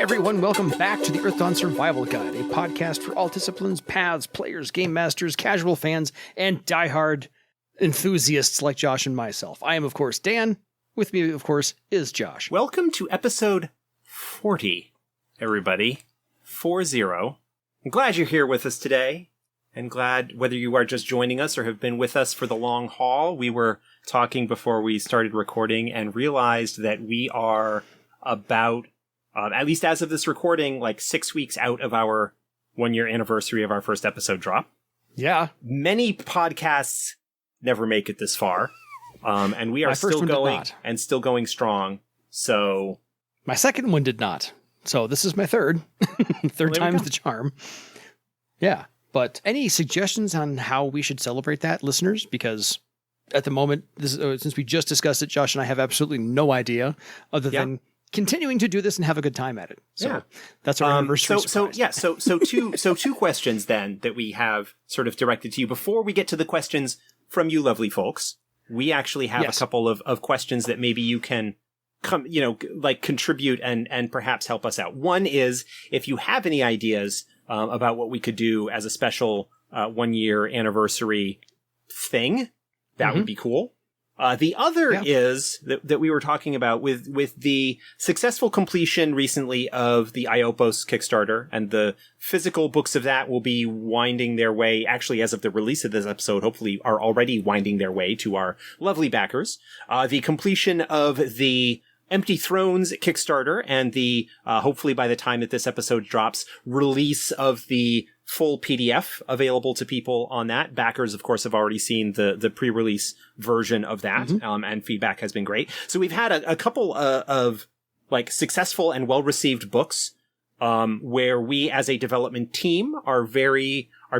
everyone, welcome back to the Earthdawn Survival Guide, a podcast for all disciplines, paths, players, game masters, casual fans, and diehard enthusiasts like Josh and myself. I am, of course, Dan. With me, of course, is Josh. Welcome to episode 40, everybody. 40. I'm glad you're here with us today, and glad whether you are just joining us or have been with us for the long haul. We were talking before we started recording and realized that we are about, at least as of this recording, like 6 weeks out of our 1-year anniversary of our first episode drop. Yeah. Many podcasts never make it this far. And we are still going and still going strong. So my second one did not. So this is my third. Third time's the charm. Yeah. But any suggestions on how we should celebrate that, listeners? Because at the moment, since we just discussed it, Josh and I have absolutely no idea other than continuing to do this and have a good time at it. So that's our anniversary surprise. So two questions then that we have sort of directed to you before we get to the questions from you lovely folks. We actually have a couple of questions that maybe you can contribute and perhaps help us out. One is if you have any ideas about what we could do as a special 1-year anniversary thing, that would be cool. The other is that we were talking about with the successful completion recently of the Iopos Kickstarter, and the physical books of that will be winding their way, actually as of the release of this episode, hopefully are already winding their way to our lovely backers. The completion of the Empty Thrones Kickstarter and the, hopefully by the time that this episode drops, release of the full PDF available to people on that. Backers, of course, have already seen the pre-release version of that, and feedback has been great. So we've had a couple of like successful and well-received books, where we as a development team are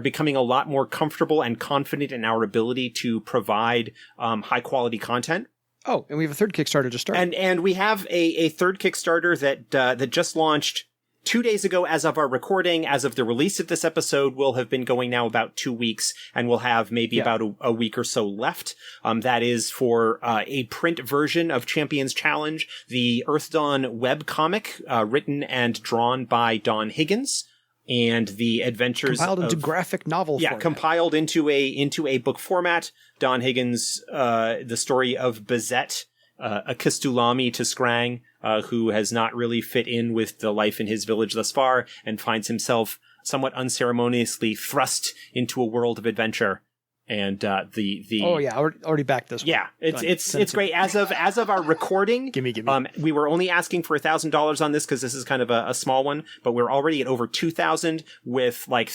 becoming a lot more comfortable and confident in our ability to provide high-quality content. Oh, and we have a third Kickstarter to start. And we have a third Kickstarter that just launched 2 days ago as of our recording. As of the release of this episode, will have been going now about 2 weeks, and we'll have maybe about a week or so left. That is for a print version of Champions Challenge, the Earthdawn webcomic, written and drawn by Don Higgins. And the adventures compiled into graphic novel format. Compiled into a book format. Don Higgins, the story of Bazette, a Kistulami to Scrang, who has not really fit in with the life in his village thus far, and finds himself somewhat unceremoniously thrust into a world of adventure. And already backed this one. Yeah, it's great. As of our recording, gimme. We were only asking for $1,000 on this because this is kind of a small one, but we're already at over 2,000 with like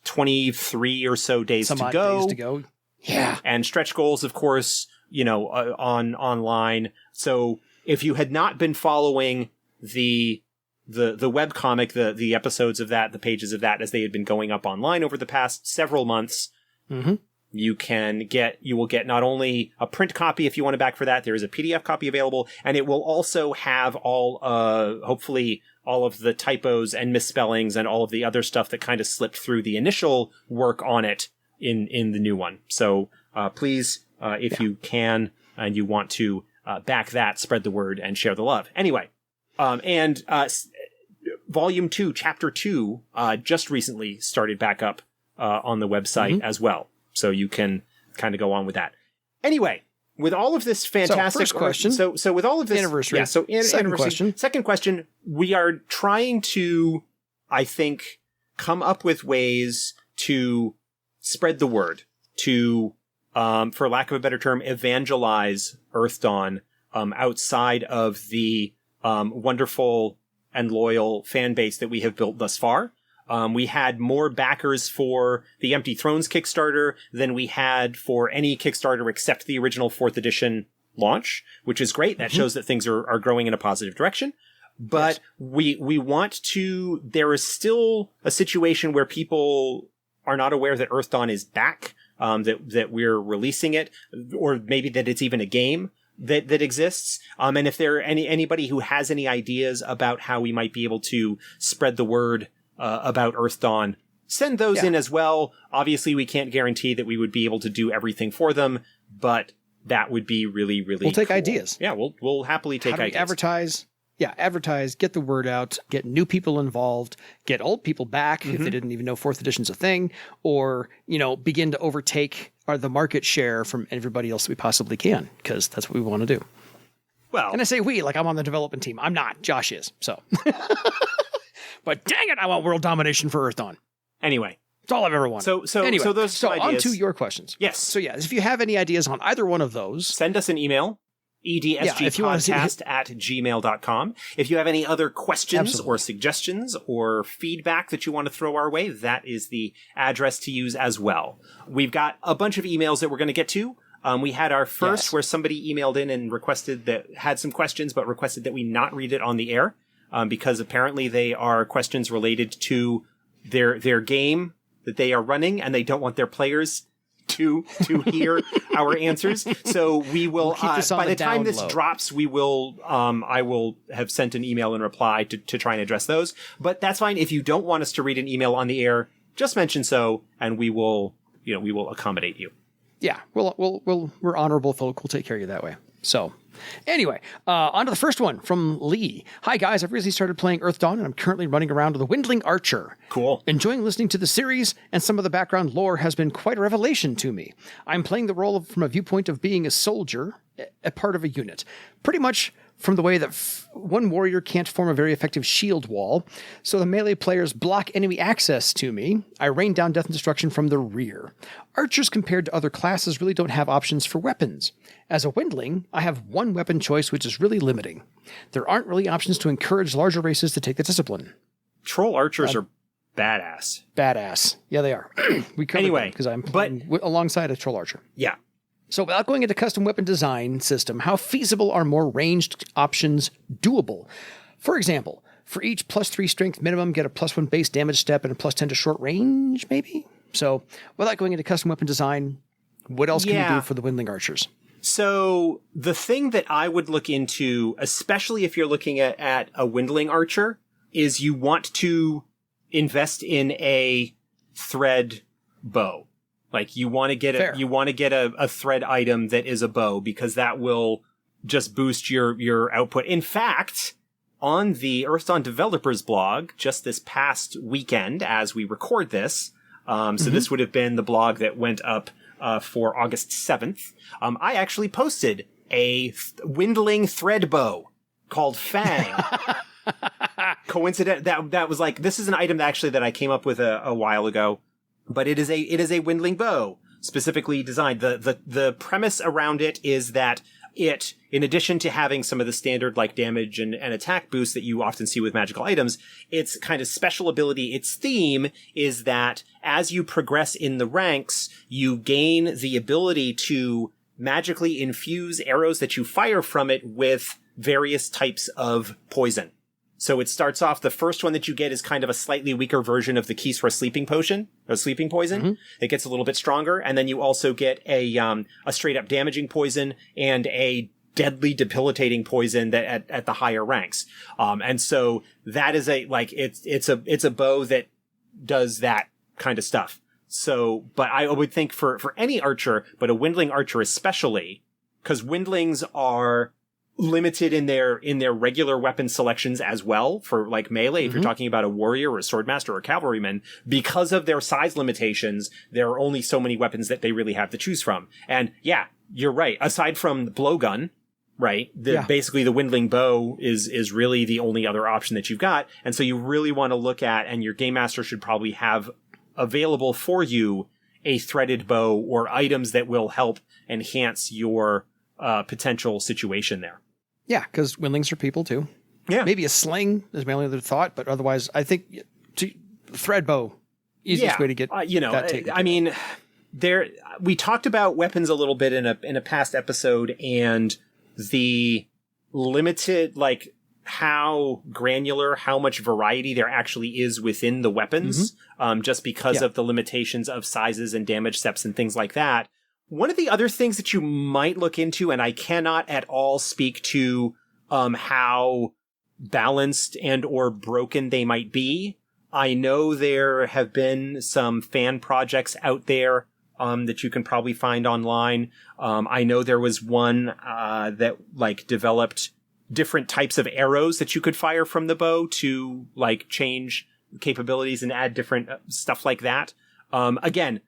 23 or so days to go. Yeah, and stretch goals, of course, online. So if you had not been following the webcomic, the episodes of that, the pages of that, as they had been going up online over the past several months. You will get not only a print copy if you want to back for that, there is a PDF copy available, and it will also have hopefully all of the typos and misspellings and all of the other stuff that kind of slipped through the initial work on it in the new one. So, please, if you can and you want to, back that, spread the word and share the love. Anyway, Volume 2, Chapter 2, just recently started back up, on the website as well. So you can kind of go on with that. Anyway, with all of this fantastic... first question. So with all of this... Anniversary. Yeah, so Second question. Second question. We are trying to, I think, come up with ways to spread the word, to, for lack of a better term, evangelize Earthdawn outside of the wonderful and loyal fan base that we have built thus far. We had more backers for the Empty Thrones Kickstarter than we had for any Kickstarter except the original 4th edition launch, which is great. That shows that things are growing in a positive direction. But we want to... There is still a situation where people are not aware that Earthdawn is back, that we're releasing it, or maybe that it's even a game that exists. And if there are anybody who has any ideas about how we might be able to spread the word about Earthdawn, send those in as well. Obviously, we can't guarantee that we would be able to do everything for them, but that would be really, really We'll take cool. ideas. Yeah, we'll happily take How do we ideas. advertise? advertise, get the word out, get new people involved, get old people back if they didn't even know 4th edition's a thing, or, begin to overtake the market share from everybody else we possibly can, because that's what we want to do. Well, and I say we, like I'm on the development team. I'm not. Josh is. So, but dang it, I want world domination for Earthdawn. Anyway. It's all I've ever wanted. So those on ideas. to your questions. Yes. So if you have any ideas on either one of those, send us an email. EDSGpodcast@gmail.com. If you have any other questions or suggestions or feedback that you want to throw our way, that is the address to use as well. We've got a bunch of emails that we're going to get to. We had our first where somebody emailed in and had some questions, but requested that we not read it on the air because apparently they are questions related to their game that they are running and they don't want their players to hear our answers. So we will, by the time this drops, we will, I will have sent an email in reply to try and address those. But that's fine. If you don't want us to read an email on the air, just mention so, and we will accommodate you. Yeah, we're honorable folk. We'll take care of you that way. So anyway, on to the first one from Lee. Hi, guys. I've recently started playing Earthdawn, and I'm currently running around with a wielding archer. Cool. Enjoying listening to the series, and some of the background lore has been quite a revelation to me. I'm playing the role from a viewpoint of being a soldier, a part of a unit. Pretty much from the way that one warrior can't form a very effective shield wall, so the melee players block enemy access to me. I rain down death and destruction from the rear. Archers, compared to other classes, really don't have options for weapons. As a wieldling, I have one weapon choice, which is really limiting. There aren't really options to encourage larger races to take the discipline. Troll archers are badass. Badass. Yeah, they are. We covered them because I'm playing alongside a troll archer. Yeah. So without going into custom weapon design system, how feasible are more ranged options doable? For example, for each +3 strength minimum, get a +1 base damage step and a +10 to short range, maybe? So without going into custom weapon design, what else can we do for the wielding archers? So the thing that I would look into, especially if you're looking at a wielding archer, is you want to invest in a thread bow. Like you want to get a thread item that is a bow, because that will just boost your output. In fact, on the Earthdawn developers blog just this past weekend as we record this, so this would have been the blog that went up for August 7th. I actually posted a wielding thread bow called Fang. Coincident that was like, this is an item that I came up with a while ago. But it is a wielding bow specifically designed. The premise around it is that it, in addition to having some of the standard like damage and attack boosts that you often see with magical items, its kind of special ability, its theme is that as you progress in the ranks, you gain the ability to magically infuse arrows that you fire from it with various types of poison. So it starts off, the first one that you get is kind of a slightly weaker version of the Kisra sleeping potion, or sleeping poison. It gets a little bit stronger. And then you also get a straight up damaging poison and a deadly debilitating poison that at the higher ranks. And so that is it's a bow that does that kind of stuff. So, but I would think for any archer, but a wielding archer especially, because wieldlings are limited in their regular weapon selections as well for like melee. If you're talking about a warrior or a swordmaster or a cavalryman, because of their size limitations, there are only so many weapons that they really have to choose from. And yeah, you're right. Aside from the blowgun, right? Basically the wielding bow is really the only other option that you've got. And so you really want to look at, and your game master should probably have available for you a threaded bow or items that will help enhance your potential situation there. Yeah, because wieldlings are people too. Yeah. Maybe a sling is my only other thought, but otherwise I think thread bow, easiest way to get that taken. I mean, we talked about weapons a little bit in a past episode, and the limited, like, how granular, how much variety there actually is within the weapons, just because of the limitations of sizes and damage steps and things like that. One of the other things that you might look into, and I cannot at all speak to how balanced and or broken they might be. I know there have been some fan projects out there that you can probably find online. I know there was one that like developed different types of arrows that you could fire from the bow to like change capabilities and add different stuff like that. Again,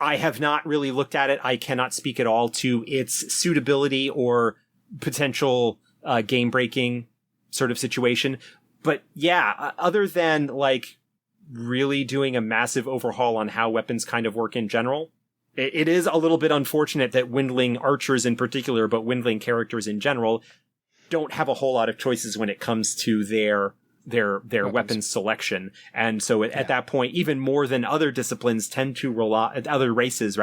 I have not really looked at it. I cannot speak at all to its suitability or potential game breaking sort of situation. But yeah, other than like really doing a massive overhaul on how weapons kind of work in general, it is a little bit unfortunate that Windling archers in particular, but Windling characters in general, don't have a whole lot of choices when it comes to their weapons selection. And so at that point, even more than other disciplines other races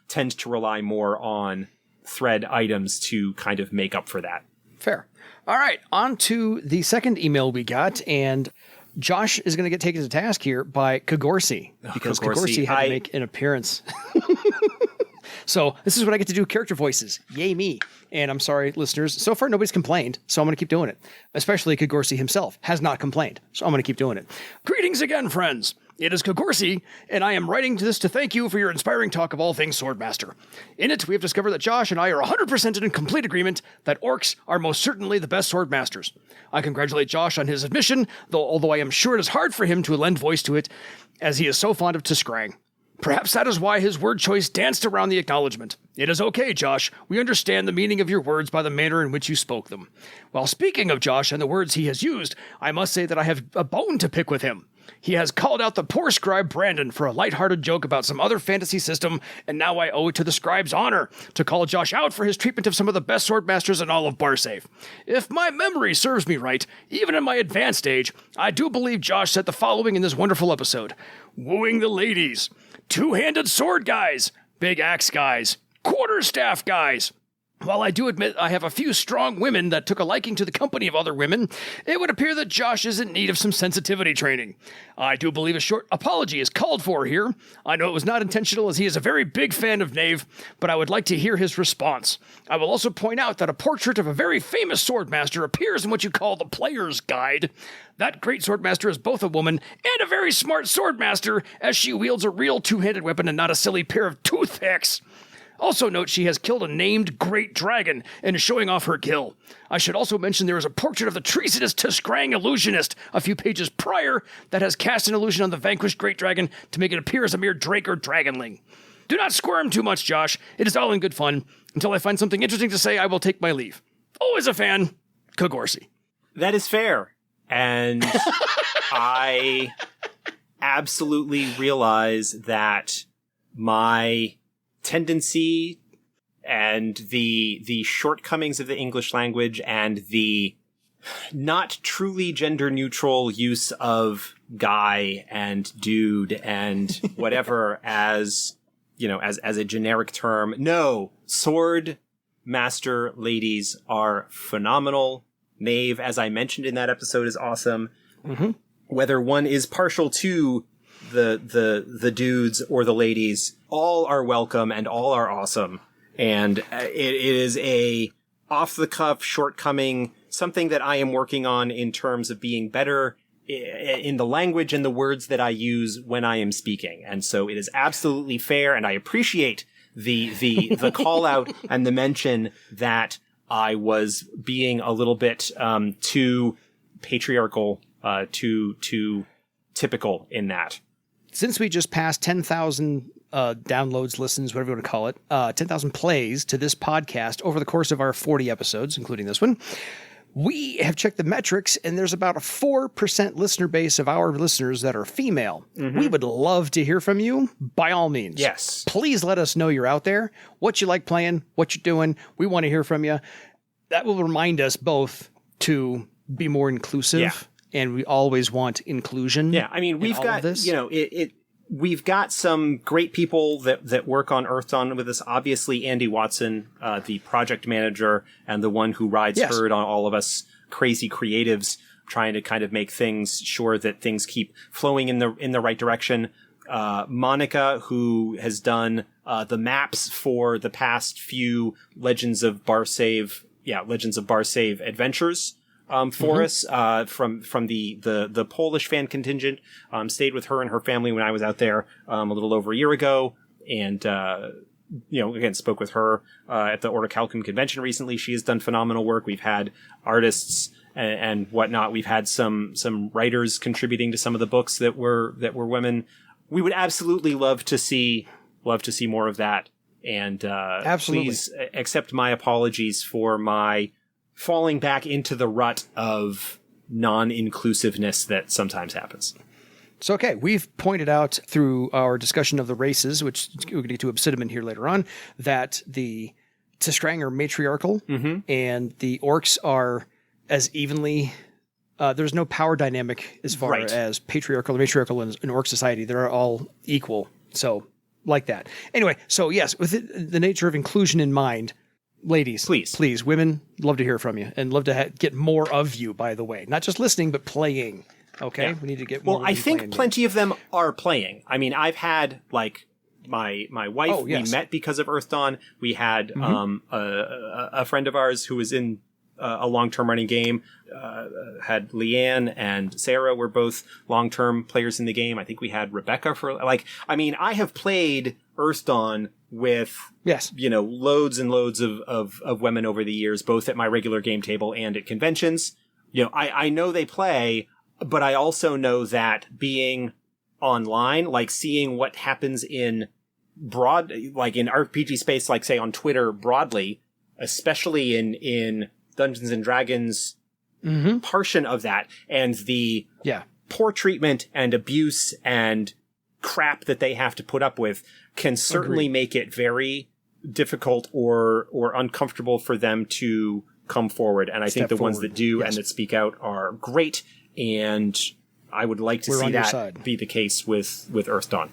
tend to rely more on thread items to kind of make up for that. Fair. All right, on to the second email we got, and Josh is going to get taken to task here by Kagorsi, because Kagorsi had to make an appearance. So this is what I get to do, character voices. Yay me. And I'm sorry, listeners. So far, nobody's complained, so I'm going to keep doing it. Especially Kagorsi himself has not complained, so I'm going to keep doing it. Greetings again, friends. It is Kagorsi, and I am writing this to thank you for your inspiring talk of all things Swordmaster. In it, we have discovered that Josh and I are 100% in complete agreement that orcs are most certainly the best Swordmasters. I congratulate Josh on his admission, although I am sure it is hard for him to lend voice to it, as he is so fond of Tiskrang. Perhaps that is why his word choice danced around the acknowledgement. It is okay, Josh. We understand the meaning of your words by the manner in which you spoke them. While speaking of Josh and the words he has used, I must say that I have a bone to pick with him. He has called out the poor scribe Brandon for a lighthearted joke about some other fantasy system, and now I owe it to the scribe's honor to call Josh out for his treatment of some of the best swordmasters in all of Barsave. If my memory serves me right, even in my advanced age, I do believe Josh said the following in this wonderful episode. Wooing the ladies. Two-handed sword guys. Big axe guys. Quarterstaff guys. While I do admit I have a few strong women that took a liking to the company of other women, it would appear that Josh is in need of some sensitivity training. I do believe a short apology is called for here. I know it was not intentional as he is a very big fan of Knave, but I would like to hear his response. I will also point out that a portrait of a very famous swordmaster appears in what you call the Player's Guide. That great swordmaster is both a woman and a very smart swordmaster, as she wields a real two-handed weapon and not a silly pair of toothpicks. Also note she has killed a named great dragon and is showing off her kill. I should also mention there is a portrait of the treasonous Tiskrang illusionist a few pages prior that has cast an illusion on the vanquished great dragon to make it appear as a mere drake or dragonling. Do not squirm too much, Josh. It is all in good fun. Until I find something interesting to say, I will take my leave. Always a fan, Kagorsi. That is fair. And I absolutely realize that my tendency and the shortcomings of the English language and the not truly gender neutral use of guy and dude and whatever as, you know, as a generic term. No, sword master ladies are phenomenal. Knave, as I mentioned in that episode, is awesome. Mm-hmm. Whether one is partial to the dudes or the ladies, all are welcome and all are awesome. And it is a off-the-cuff shortcoming, something that I am working on in terms of being better in the language and the words that I use when I am speaking. And so it is absolutely fair, and I appreciate the call out and the mention that I was being a little bit too patriarchal, too typical in that. Since we just passed 10,000 downloads, listens, whatever you want to call it, 10,000 plays to this podcast over the course of our 40 episodes, including this one, we have checked the metrics, and there's about a 4% listener base of our listeners that are female. Mm-hmm. We would love to hear from you, by all means. Yes. Please let us know you're out there, what you like playing, what you're doing. We want to hear from you. That will remind us both to be more inclusive. Yeah. And we always want inclusion. Yeah, I mean, we've got, you know, we've got some great people that work on Earthdawn with us. Obviously, Andy Watson, the project manager and the one who rides herd on all of us crazy creatives, trying to kind of make things sure that things keep flowing in the right direction. Monica, who has done the maps for the past few Legends of Barsave adventures. For us, from the Polish fan contingent, stayed with her and her family when I was out there, a little over a year ago. And, again, spoke with her at the Orichalcum convention recently. She has done phenomenal work. We've had artists and whatnot. We've had some writers contributing to some of the books that were women. We would absolutely love to see more of that. And absolutely. Please accept my apologies for my falling back into the rut of non-inclusiveness that sometimes happens. So, okay, we've pointed out through our discussion of the races, which we're going to get to Obsidimen here later on, that the Tiskrang are matriarchal and the orcs are as evenly... there's no power dynamic as far as patriarchal or matriarchal in orc society. They're all equal. So, like that. Anyway, so yes, with the nature of inclusion in mind, ladies, please, women, love to hear from you and love to get more of you, by the way. Not just listening, but playing. Okay, we need to get more. Well, I think plenty of them are playing. I mean, I've had like my wife. We met because of Earthdawn. We had a friend of ours who was in a long-term running game. Had Leanne and Sarah were both long-term players in the game. I think we had Rebecca for I have played Earthdawn with loads and loads of women over the years, both at my regular game table and at conventions. I know they play. But I also know that being online, like seeing what happens in in RPG space, like say on Twitter broadly, especially in Dungeons and Dragons portion of that, and the poor treatment and abuse and crap that they have to put up with can certainly make it very difficult or uncomfortable for them to come forward. And I think the ones that do and that speak out are great. And I would like to see that be the case with Earthdawn.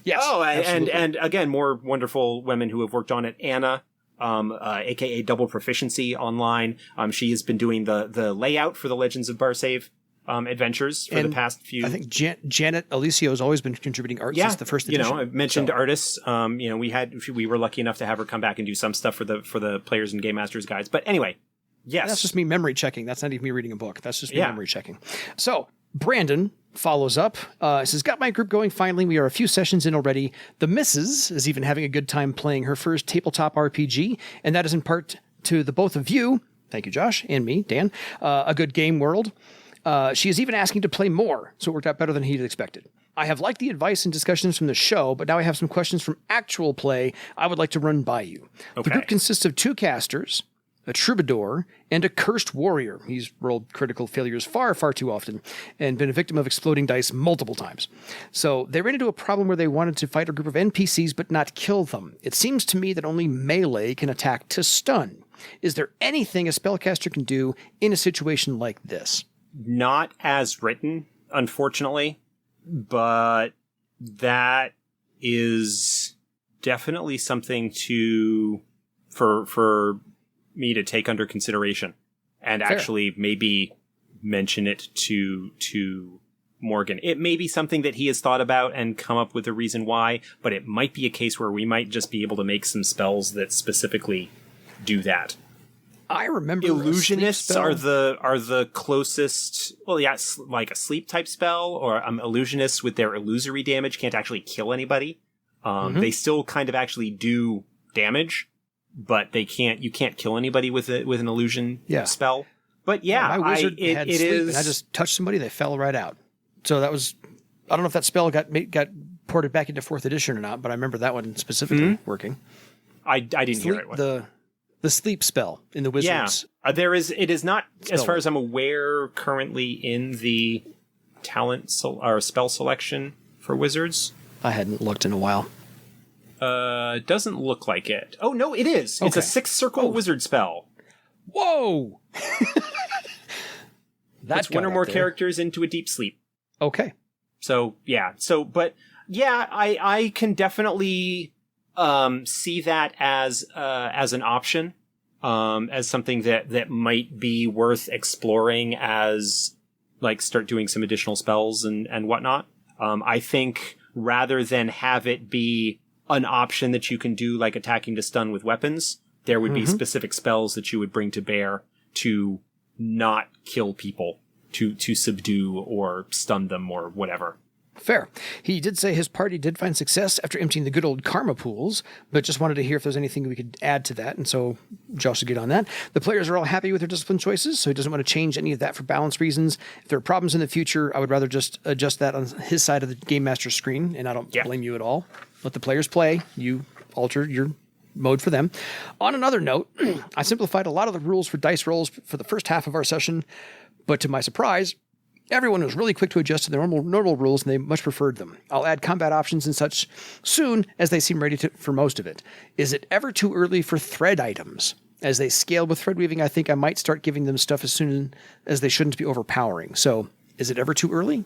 Yes. Oh, and again, more wonderful women who have worked on it. Anna, aka Double Proficiency online. She has been doing the layout for the Legends of Barsave adventures for the past few. I think Janet Alicio has always been contributing art since the first edition. I mentioned artists. We were lucky enough to have her come back and do some stuff for the Players and Game Masters guides. But anyway. Yes. That's just me memory checking. That's not even me reading a book. That's just me memory checking. So, Brandon follows up. Says, got my group going finally. We are a few sessions in already. The missus is even having a good time playing her first tabletop RPG, and that is in part to the both of you, thank you, Josh, and me, Dan, a good game world. She is even asking to play more, so it worked out better than he had expected. I have liked the advice and discussions from the show, but now I have some questions from actual play I would like to run by you. Okay. The group consists of 2 casters, a troubadour, and a cursed warrior. He's rolled critical failures far, far too often and been a victim of exploding dice multiple times. So they ran into a problem where they wanted to fight a group of NPCs but not kill them. It seems to me that only melee can attack to stun. Is there anything a spellcaster can do in a situation like this? Not as written, unfortunately, but that is definitely something for me to take under consideration and actually maybe mention it to Morgan. It may be something that he has thought about and come up with a reason why, but it might be a case where we might just be able to make some spells that specifically do that. I remember illusionists are the closest. Well, yeah, like a sleep type spell, or illusionists with their illusory damage can't actually kill anybody. They still kind of actually do damage, but you can't kill anybody with an illusion spell. But my wizard had sleep, and I just touched somebody, they fell right out. So that was, I don't know if that spell got ported back into 4th edition or not, but I remember that one specifically working. I didn't hear it. The sleep spell in the wizards. Yeah, it is not, as far as I'm aware, currently in the talent or spell selection for wizards. I hadn't looked in a while. Doesn't look like it. Oh, no, it is. Okay. It's a 6th circle wizard spell. Whoa! That's one or more characters into a deep sleep. Okay. So, yeah. I can definitely see that as an option, as something that might be worth exploring as, like, start doing some additional spells and whatnot. I think rather than have it be an option that you can do, like attacking to stun with weapons, there would be specific spells that you would bring to bear to not kill people, to subdue or stun them or whatever. Fair. He did say his party did find success after emptying the good old karma pools, but just wanted to hear if there's anything we could add to that, and so Josh will get on that. The players are all happy with their discipline choices, so he doesn't want to change any of that for balance reasons. If there are problems in the future, I would rather just adjust that on his side of the Game Master screen, and I don't blame you at all. Let the players play. You alter your mode for them. On another note, I simplified a lot of the rules for dice rolls for the first half of our session, but to my surprise, everyone was really quick to adjust to the normal rules, and they much preferred them. I'll add combat options and such soon as they seem ready for most of it. Is it ever too early for thread items? As they scale with thread weaving, I think I might start giving them stuff as soon as they shouldn't be overpowering. So, is it ever too early?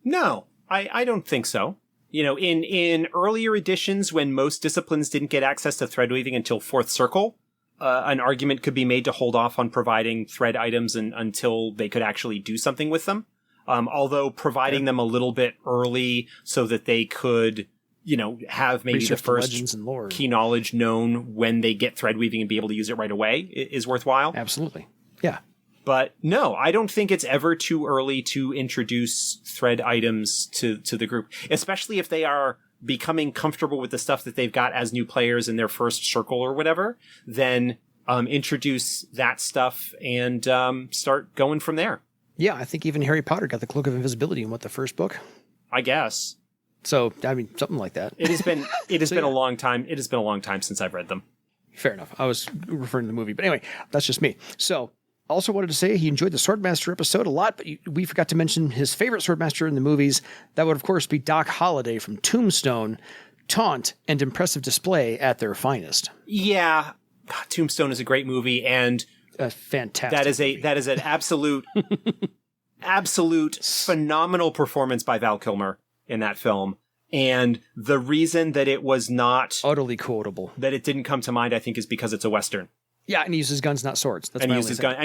No, I don't think so. You know, in earlier editions, when most disciplines didn't get access to thread weaving until 4th Circle, an argument could be made to hold off on providing thread items until they could actually do something with them. Although providing them a little bit early so that they could, you know, have maybe the first key knowledge known when they get thread weaving and be able to use it right away is worthwhile. Absolutely. Yeah. But no, I don't think it's ever too early to introduce thread items to the group, especially if they are becoming comfortable with the stuff that they've got as new players in their first circle or whatever. Then introduce that stuff and start going from there. Yeah, I think even Harry Potter got the Cloak of Invisibility in the first book? I guess. So, I mean, something like that. It has been a long time. It has been a long time since I've read them. Fair enough. I was referring to the movie, but anyway, that's just me. So, also wanted to say he enjoyed the Swordmaster episode a lot, but we forgot to mention his favorite Swordmaster in the movies. That would, of course, be Doc Holliday from Tombstone. Taunt and impressive display at their finest. Yeah, Tombstone is a great movie, and fantastic. That is an absolute phenomenal performance by Val Kilmer in that film. And the reason that it was not utterly quotable, that it didn't come to mind, I think, is because it's a Western. Yeah, and he uses guns, not swords. That's and he uses guns,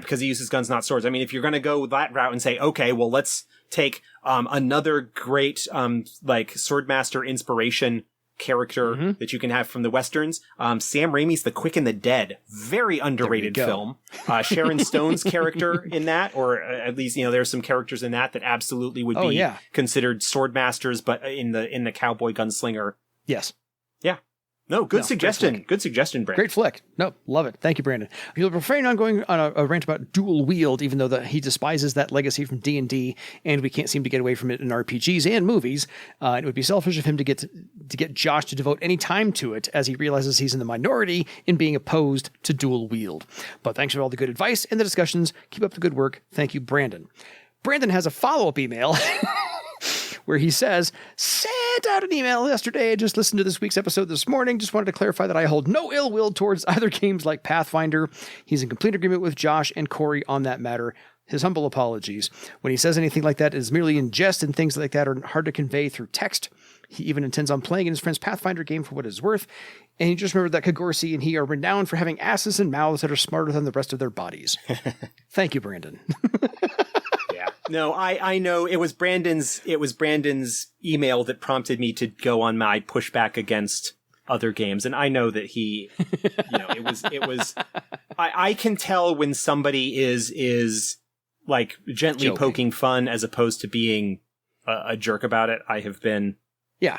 because he uses guns, not swords. I mean, if you're going to go that route and say, okay, well, let's take another great Swordmaster inspiration character that you can have from the Westerns. Sam Raimi's The Quick and the Dead, very underrated film. Sharon Stone's character in that, or at least there's some characters in that absolutely would be considered Swordmasters, but in the cowboy gunslinger. Yes. Yeah. No, good suggestion. Good suggestion, Brandon. Great flick. No, love it. Thank you, Brandon. He'll refrain on going on a rant about dual wield, even though he despises that legacy from D&D, and we can't seem to get away from it in RPGs and movies. It would be selfish of him to get Josh to devote any time to it, as he realizes he's in the minority in being opposed to dual wield. But thanks for all the good advice and the discussions. Keep up the good work. Thank you, Brandon. Brandon has a follow-up email where he says, sent out an email yesterday. I just listened to this week's episode this morning. Just wanted to clarify that I hold no ill will towards either games like Pathfinder. He's in complete agreement with Josh and Corey on that matter. His humble apologies. When he says anything like that, it is merely in jest, and things like that are hard to convey through text. He even intends on playing in his friend's Pathfinder game for what it's worth. And he just remembered that Kagorsi and he are renowned for having asses and mouths that are smarter than the rest of their bodies. Thank you, Brandon. No, I know it was Brandon's email that prompted me to go on my pushback against other games. And I know that he, it was, I can tell when somebody is like gently poking fun as opposed to being a jerk about it. I have been. Yeah.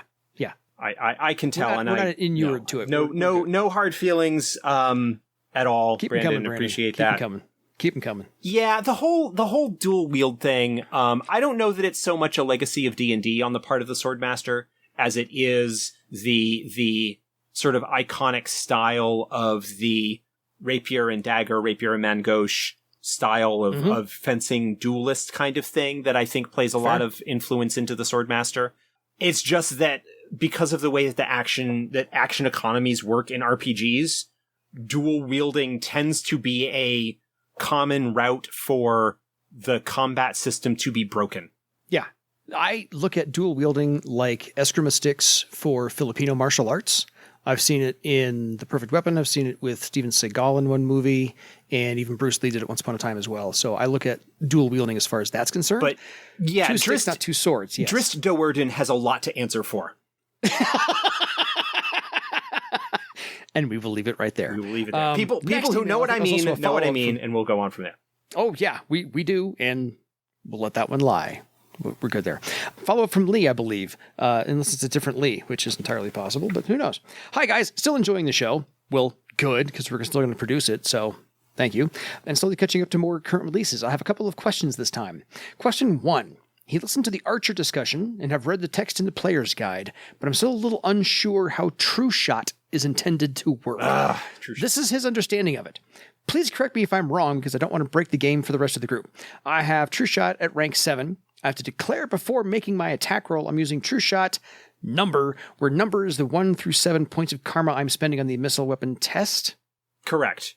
I can tell. We're not inured to it. No hard feelings, at all. Keep Brandon, coming, appreciate Brandon. that. Keep them coming. Keep them coming. Yeah, the whole dual wield thing. I don't know that it's so much a legacy of D&D on the part of the Swordmaster as it is the sort of iconic style of the rapier and dagger, rapier and mangoche style of fencing duelist kind of thing that I think plays a lot of influence into the Swordmaster. It's just that because of the way that action economies work in RPGs, dual wielding tends to be a common route for the combat system to be broken. Yeah. I look at dual wielding like eskrima sticks for Filipino martial arts. I've seen it in The Perfect Weapon. I've seen it with Steven Seagal in one movie, and even Bruce Lee did it once upon a time as well. So I look at dual wielding as far as that's concerned. But yeah, two sticks, not two swords. Yes. Drist Do'Urden has a lot to answer for. And we will leave it right there. We will leave it there. People who know what I mean know what I mean, and we'll go on from there. Oh, yeah, we do, and we'll let that one lie. we're good there. Follow-up from Lee, I believe, unless it's a different Lee, which is entirely possible, but who knows. Hi, guys. Still enjoying the show. Well, good, because we're still going to produce it, so thank you. And slowly catching up to more current releases. I have a couple of questions this time. Question 1. He listened to the Archer discussion and have read the text in the player's guide, but I'm still a little unsure how True Shot is intended to work. This is his understanding of it. Please correct me if I'm wrong, because I don't want to break the game for the rest of the group. I have True Shot at rank 7. I have to declare before making my attack roll I'm using True Shot number, where number is the 1 through 7 points of karma I'm spending on the missile weapon test. Correct.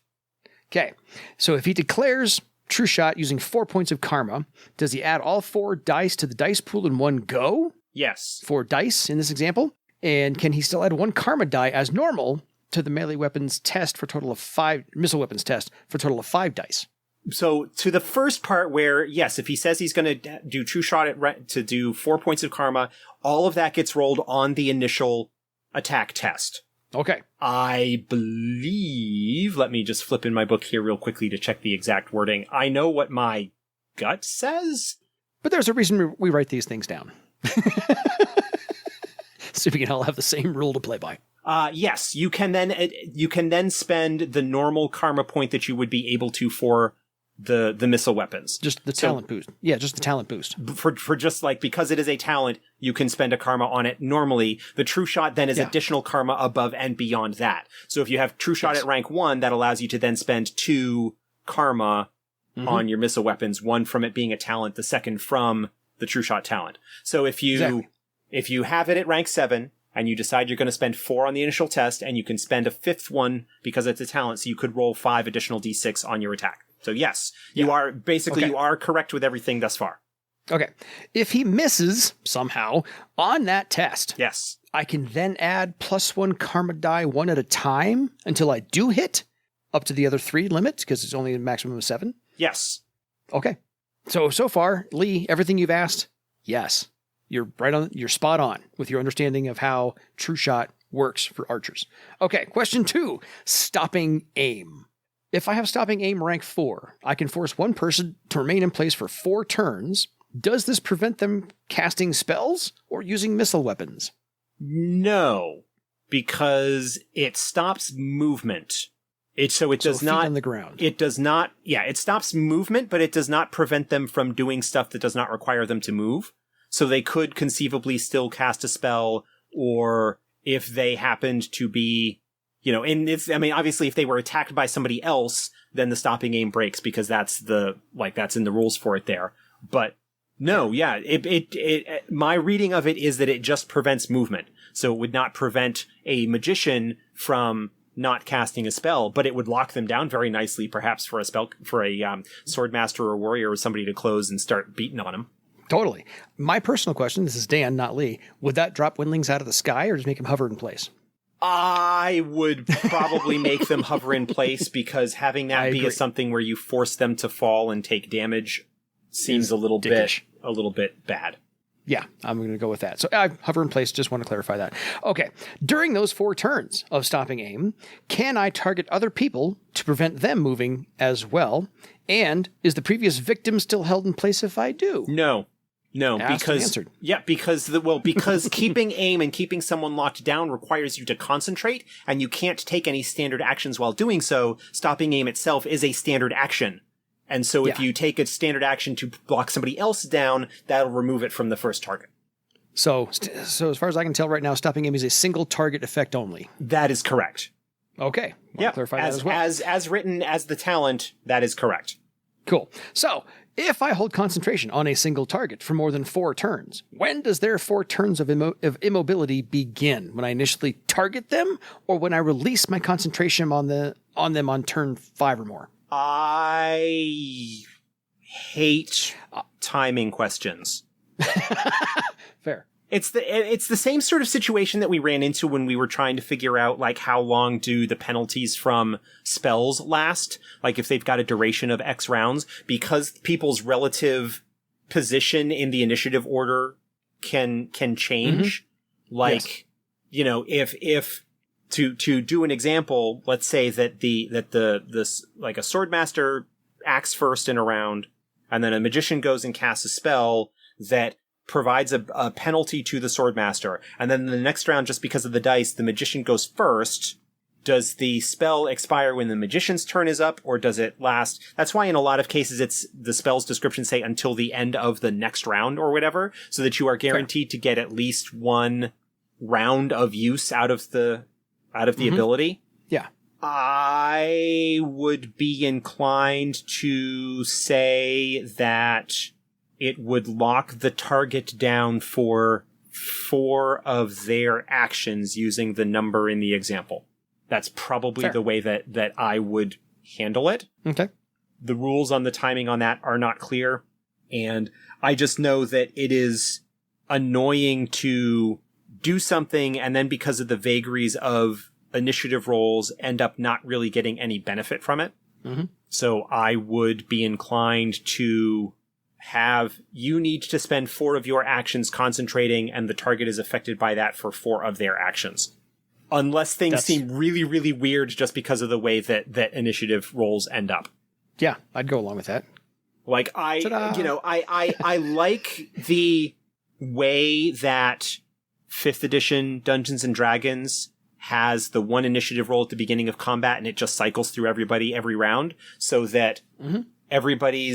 Okay, so if he declares True Shot using 4 points of karma, does he add all 4 dice to the dice pool in one go? Yes. 4 dice in this example. And can he still add 1 karma die as normal to the melee weapons test for a total of 5, missile weapons test for a total of 5 dice? So to the first part where, yes, if he says he's going to do True Shot to do 4 points of karma, all of that gets rolled on the initial attack test. Okay. I believe, let me just flip in my book here real quickly to check the exact wording. I know what my gut says. But there's a reason we write these things down. So we can all have the same rule to play by. Yes, you can then spend the normal karma point that you would be able to for the missile weapons. Just the talent boost. Yeah, just the talent boost. For just like, because it is a talent, you can spend a karma on it normally. The True Shot then is additional karma above and beyond that. So if you have True Shot at rank 1, that allows you to then spend 2 karma on your missile weapons, 1 from it being a talent, the second from the True Shot talent. So if you have it at rank 7, and you decide you're going to spend 4 on the initial test, and you can spend a 5th one because it's a talent, so you could roll 5 additional d6 on your attack. So yes, you are you are correct with everything thus far. Okay. If he misses somehow on that test, yes, I can then add +1 karma die 1 at a time until I do hit up to the other 3 limits, because it's only a maximum of 7. Yes. Okay. So far, Lee, everything you've asked, yes. You're right on. You're spot on with your understanding of how True Shot works for archers. Okay, question 2, stopping aim. If I have stopping aim rank 4, I can force one person to remain in place for 4 turns. Does this prevent them casting spells or using missile weapons? No, because it stops movement. It does not on the ground. It does not. Yeah, it stops movement, but it does not prevent them from doing stuff that does not require them to move. So they could conceivably still cast a spell, or if they happened to be, obviously if they were attacked by somebody else, then the stopping aim breaks, because that's in the rules for it there. But no, yeah, my reading of it is that it just prevents movement. So it would not prevent a magician from not casting a spell, but it would lock them down very nicely, perhaps for a swordmaster or warrior or somebody to close and start beating on them. Totally. My personal question, this is Dan, not Lee, would that drop windlings out of the sky or just make them hover in place? I would probably make them hover in place, because having that be something where you force them to fall and take damage seems a little bit bad. Yeah, I'm going to go with that. So I hover in place, just want to clarify that. Okay, during those 4 turns of stopping aim, can I target other people to prevent them moving as well? And is the previous victim still held in place if I do? No, because keeping aim and keeping someone locked down requires you to concentrate, and you can't take any standard actions while doing so. Stopping aim itself is a standard action. And so if you take a standard action to block somebody else down, that'll remove it from the first target. So as far as I can tell right now, stopping aim is a single target effect only. That is correct. Okay. Yeah. Clarify that as well. As written as the talent, that is correct. Cool. So if I hold concentration on a single target for more than 4 turns, when does their 4 turns of immobility begin? When I initially target them, or when I release my concentration on them on turn 5 or more? I hate timing questions. Fair. It's the same sort of situation that we ran into when we were trying to figure out, like, how long do the penalties from spells last? Like, if they've got a duration of X rounds, because people's relative position in the initiative order can change. Mm-hmm. Like, yes. If to do an example, let's say that like a swordmaster acts first in a round, and then a magician goes and casts a spell. that provides a penalty to the Swordmaster. And then in the next round, just because of the dice, the Magician goes first. Does the spell expire when the Magician's turn is up, or does it last? That's why in a lot of cases it's the spell's description say until the end of the next round or whatever, so that you are guaranteed to get at least one round of use out of the ability. Yeah. I would be inclined to say that it would lock the target down for 4 of their actions using the number in the example. That's probably the way that I would handle it. Okay. The rules on the timing on that are not clear. And I just know that it is annoying to do something and then because of the vagaries of initiative rolls end up not really getting any benefit from it. Mm-hmm. So I would be inclined to have you need to spend 4 of your actions concentrating and the target is affected by that for 4 of their actions. Unless things seem really, really weird just because of the way that initiative rolls end up. Yeah, I'd go along with that. Like I like the way that 5th edition Dungeons and Dragons has the 1 initiative roll at the beginning of combat and it just cycles through everybody every round so that everybody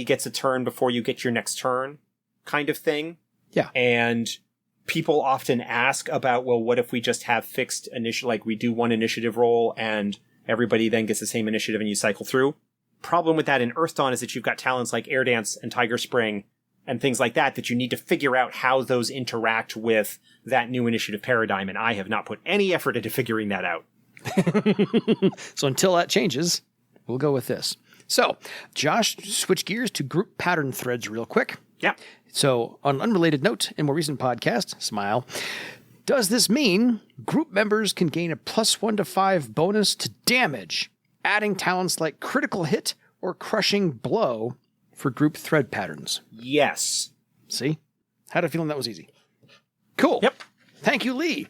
gets a turn before you get your next turn kind of thing. Yeah. And people often ask about, well, what if we just have fixed like we do 1 initiative roll and everybody then gets the same initiative and you cycle through. Problem with that in Earthdawn is that you've got talents like Air Dance and Tiger Spring and things like that you need to figure out how those interact with that new initiative paradigm. And I have not put any effort into figuring that out. So until that changes, we'll go with this. So Josh, switch gears to group pattern threads real quick. Yeah. So, on an unrelated note, in more recent podcast, smile, does this mean group members can gain a +1 to 5 bonus to damage, adding talents like critical hit or crushing blow for group thread patterns? Yes. See? Had a feeling that was easy. Cool. Yep. Thank you, Lee.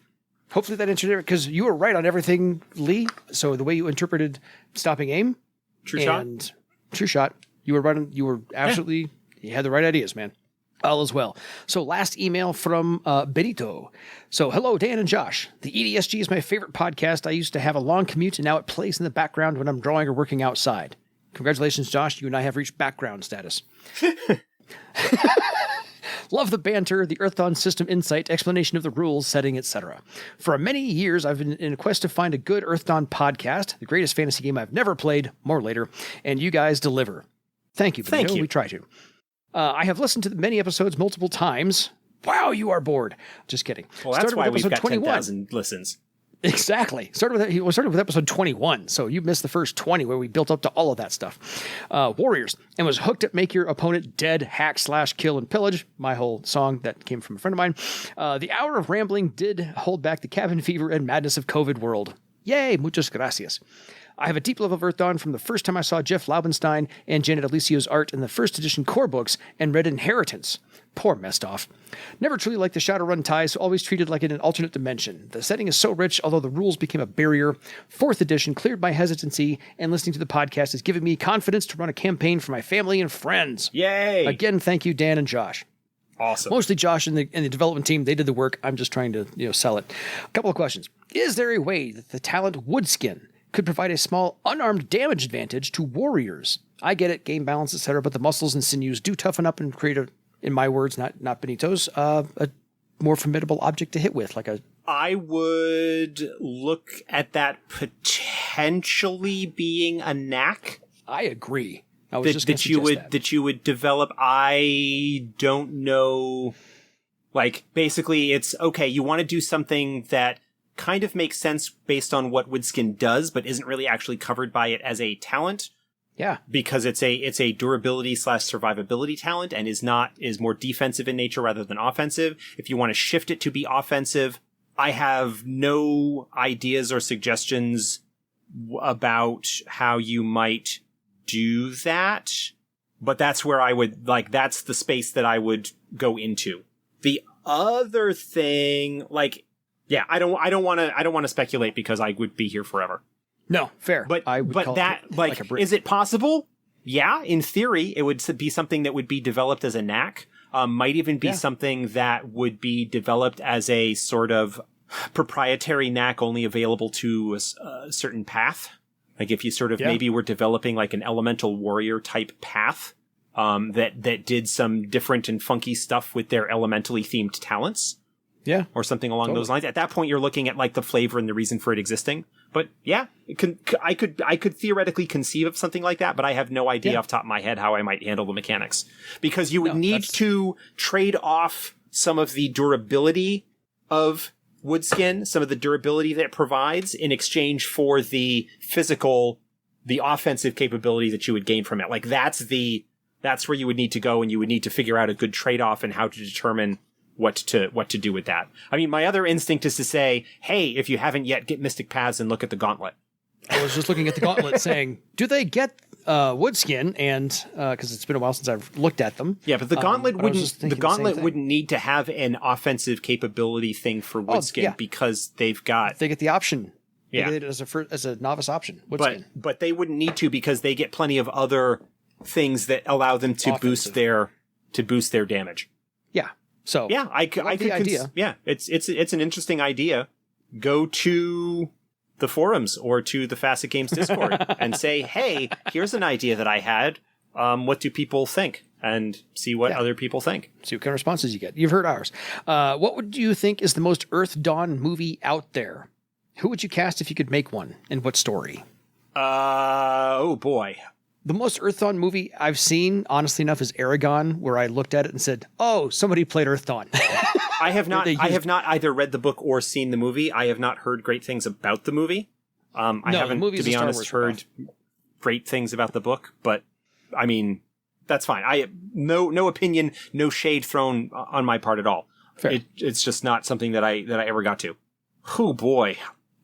Hopefully that answered it, because you were right on everything, Lee. So the way you interpreted stopping aim. True shot. You were right on, you were absolutely, you had the right ideas, man. All as well. So last email from Benito. So hello, Dan and Josh. The EDSG is my favorite podcast. I used to have a long commute and now it plays in the background when I'm drawing or working outside. Congratulations, Josh. You and I have reached background status. Love the banter, the Earthdawn system insight, explanation of the rules, setting, etc. For many years, I've been in a quest to find a good Earthdawn podcast, the greatest fantasy game I've never played, more later, and you guys deliver. Thank you, Benito. Thank you. We try to. I have listened to many episodes multiple times. Wow, you are bored. Just kidding. Well, that's why we've got 10,000 listens. Exactly. Started with episode 21, so you missed the first 20 where we built up to all of that stuff. Warriors, and was hooked at make your opponent dead, hack, slash, kill, and pillage. My whole song that came from a friend of mine. The hour of rambling did hold back the cabin fever and madness of COVID world. Yay, muchas gracias. I have a deep love of Earthdawn from the first time I saw Jeff Laubenstein and Janet Alicio's art in the first edition core books and read Inheritance. Poor Mestoff. Never truly liked the Shadowrun ties, always treated like in an alternate dimension. The setting is so rich, although the rules became a barrier. 4th edition cleared my hesitancy, and listening to the podcast has given me confidence to run a campaign for my family and friends. Yay! Again, thank you, Dan and Josh. Awesome. Mostly Josh and the development team. They did the work. I'm just trying to sell it. A couple of questions. Is there a way that the talent Woodskin could provide a small unarmed damage advantage to warriors? I get it, game balance, etc., but the muscles and sinews do toughen up and create in my words, not Benito's, a more formidable object to hit with, I would look at that potentially being a knack. I agree. I was that, just going to suggest that you would develop. I don't know. Basically, it's okay. You want to do something that kind of makes sense based on what Woodskin does, but isn't really actually covered by it as a talent. Yeah. Because it's a durability / survivability talent and is more defensive in nature rather than offensive. If you want to shift it to be offensive, I have no ideas or suggestions about how you might do that, but that's where I would that's the space that I would go into. The other thing, I don't want to speculate because I would be here forever. No, fair. But is it possible? Yeah, in theory, it would be something that would be developed as a knack. might even be something that would be developed as a sort of proprietary knack only available to a certain path. Like if you sort of maybe were developing like an elemental warrior type path that did some different and funky stuff with their elementally themed talents. Yeah. Or something along those lines. At that point, you're looking at like the flavor and the reason for it existing. But yeah, I could theoretically conceive of something like that, but I have no idea off the top of my head how I might handle the mechanics. Because you would need to trade off some of the durability of woodskin, some of the durability that it provides in exchange for the offensive capability that you would gain from it. Like that's where you would need to go, and you would need to figure out a good trade-off and how to determine what to do with that. I mean, my other instinct is to say, hey, if you haven't yet, get Mystic Paths and look at the Gauntlet. I was just looking at the Gauntlet saying, do they get woodskin? And because it's been a while since I've looked at them. Yeah, but the Gauntlet wouldn't need to have an offensive capability thing for woodskin because they get the option. Yeah, they get it as a novice option. Woodskin. But they wouldn't need to because they get plenty of other things that allow them to boost their damage. Yeah. So yeah, I could idea. Yeah, it's an interesting idea. Go to the forums or to the Facet Games Discord and say, hey, here's an idea that I had. What do people think? And see what other people think. See what kind of responses you get. You've heard ours. What would you think is the most Earthdawn movie out there? Who would you cast if you could make one? And what story? Oh boy. The most Earthdawn movie I've seen, honestly enough, is Aragon, where I looked at it and said, oh, somebody played Earthdawn. I have not either read the book or seen the movie. I have not heard great things about the movie. I haven't, to be honest, heard great things about the book, but I mean, that's fine. No opinion, no shade thrown on my part at all. Fair. It's just not something that I ever got to. Oh boy.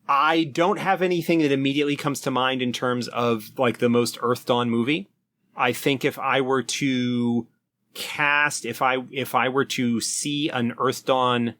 I don't have anything that immediately comes to mind in terms of like the most Earthdawn movie. I think if I were to cast, if I were to see an Earthdawn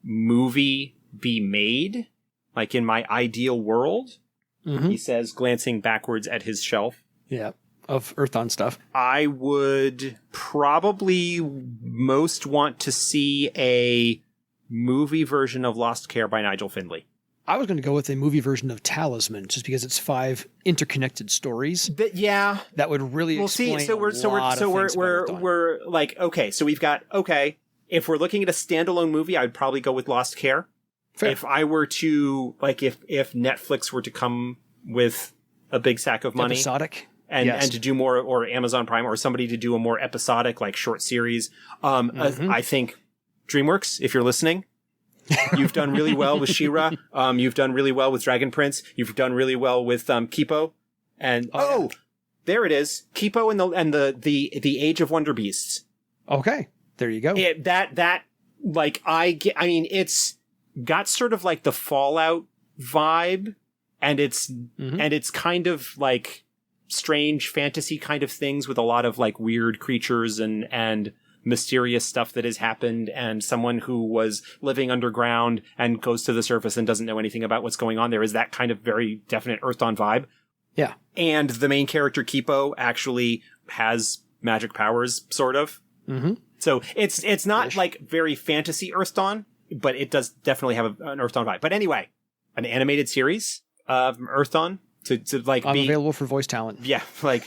movie be made, like in my ideal world, he says, glancing backwards at his shelf. Yeah, of Earthdawn stuff. I would probably most want to see a movie version of Lost Care by Nigel Findlay. I was going to go with a movie version of Talisman, just because it's 5 interconnected stories. That would really explain. So we're like, okay, so we've got if we're looking at a standalone movie, I'd probably go with Lost Care. Fair. If I were to if Netflix were to come with a big sack of money, episodic, and to do more, or Amazon Prime, or somebody to do a more episodic like short series, I think DreamWorks, if you're listening. You've done really well with She-Ra. You've done really well with Dragon Prince. You've done really well with Kipo. And there it is, Kipo and the Age of Wonder Beasts. Okay, there you go. It's got sort of like the Fallout vibe, and it's kind of like strange fantasy kind of things with a lot of like weird creatures and mysterious stuff that has happened, and someone who was living underground and goes to the surface and doesn't know anything about what's going on. There is that kind of very definite Earthdawn vibe. Yeah. And the main character, Kipo, actually has magic powers, sort of. Mm-hmm. So it's not like very fantasy Earthdawn, but it does definitely have an Earthdawn vibe. But anyway, an animated series of Earthdawn to like I'm available for voice talent. Yeah, like...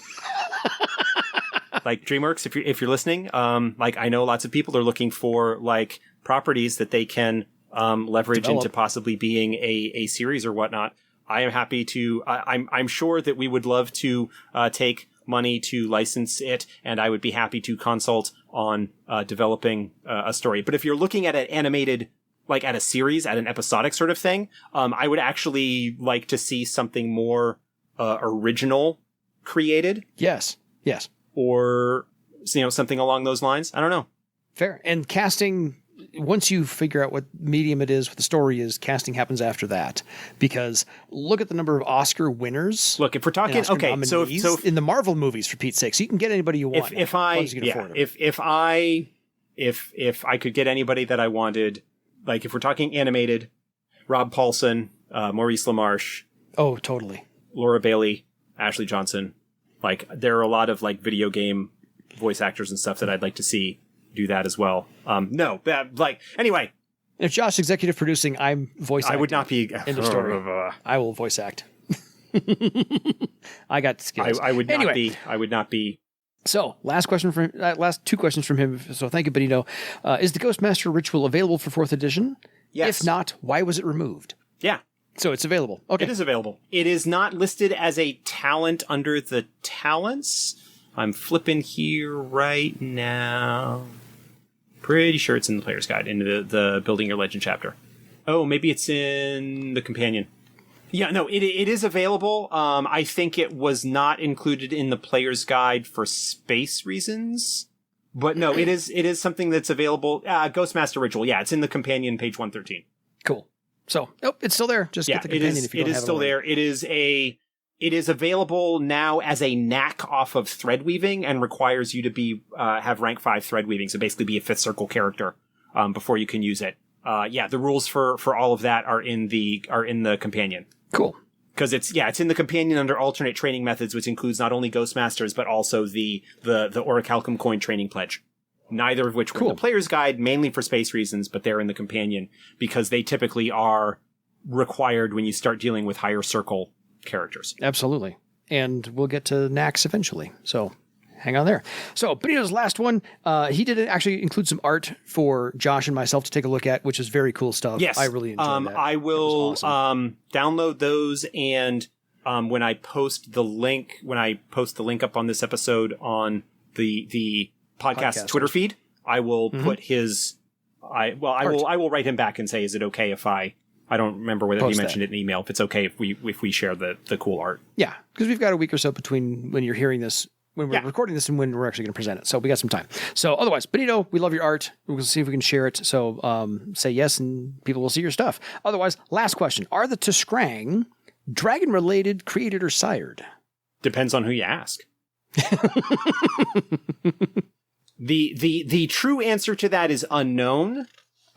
Like DreamWorks, if you're listening, like I know lots of people are looking for like properties that they can leverage into possibly being a series or whatnot. I am happy to. I'm sure that we would love to take money to license it, and I would be happy to consult on developing a story. But if you're looking at an animated, like at a series, at an episodic sort of thing, I would actually like to see something more original created. Yes. Or, something along those lines. I don't know. Fair. And casting, once you figure out what medium it is, what the story is, casting happens after that. Because look at the number of Oscar winners. Look, if we're talking, so in the Marvel movies, for Pete's sake, so you can get anybody you want. If I could get anybody that I wanted, like if we're talking animated, Rob Paulson, Maurice LaMarche. Oh, totally. Laura Bailey, Ashley Johnson. Like, there are a lot of, like, video game voice actors and stuff that I'd like to see do that as well. No, anyway. If Josh executive producing, I'm voice acting. I would not be in the story. I will voice act. I got skills. I would not be. So, last two questions from him. So, thank you, Benito. Is the Ghostmaster ritual available for 4th edition? Yes. If not, why was it removed? Yeah. So, it's available. Okay. It is available. It is not listed as a talent under the talents. I'm flipping here right now. Pretty sure it's in the player's guide, in the Building Your Legend chapter. Oh, maybe it's in the companion. Yeah, no, it is available. I think it was not included in the player's guide for space reasons. But no, it is something that's available. Ghostmaster Ritual, yeah, it's in the companion, page 113. Cool. So, it's still there. Just get the companion if you don't have it. It is still there. It is available now as a knack off of thread weaving and requires you to be have rank 5 thread weaving, so basically be a 5th circle character before you can use it. The rules for all of that are in the companion. Cool. Because it's in the companion under alternate training methods, which includes not only Ghostmasters but also the Orichalcum coin training pledge. Neither of which were in the player's guide, mainly for space reasons, but they're in the companion because they typically are required when you start dealing with higher circle characters. Absolutely. And we'll get to Nax eventually. So hang on there. So Benito's last one, he did actually include some art for Josh and myself to take a look at, which is very cool stuff. Yes. I really enjoyed that. I will awesome. download those, and when I post the link up on this episode on the podcast Twitter feed, I will put his I will write him back and say, is it okay if I don't remember whether he mentioned it in the email, if it's okay if we share the cool art. Yeah, because we've got a week or so between when you're hearing this, when we're recording this, and when we're actually going to present it. So we got some time. So otherwise, Benito, we love your art. We'll see if we can share it. So say yes, and people will see your stuff. Otherwise, last question. Are the Tiskrang dragon-related, created, or sired? Depends on who you ask. The true answer to that is unknown.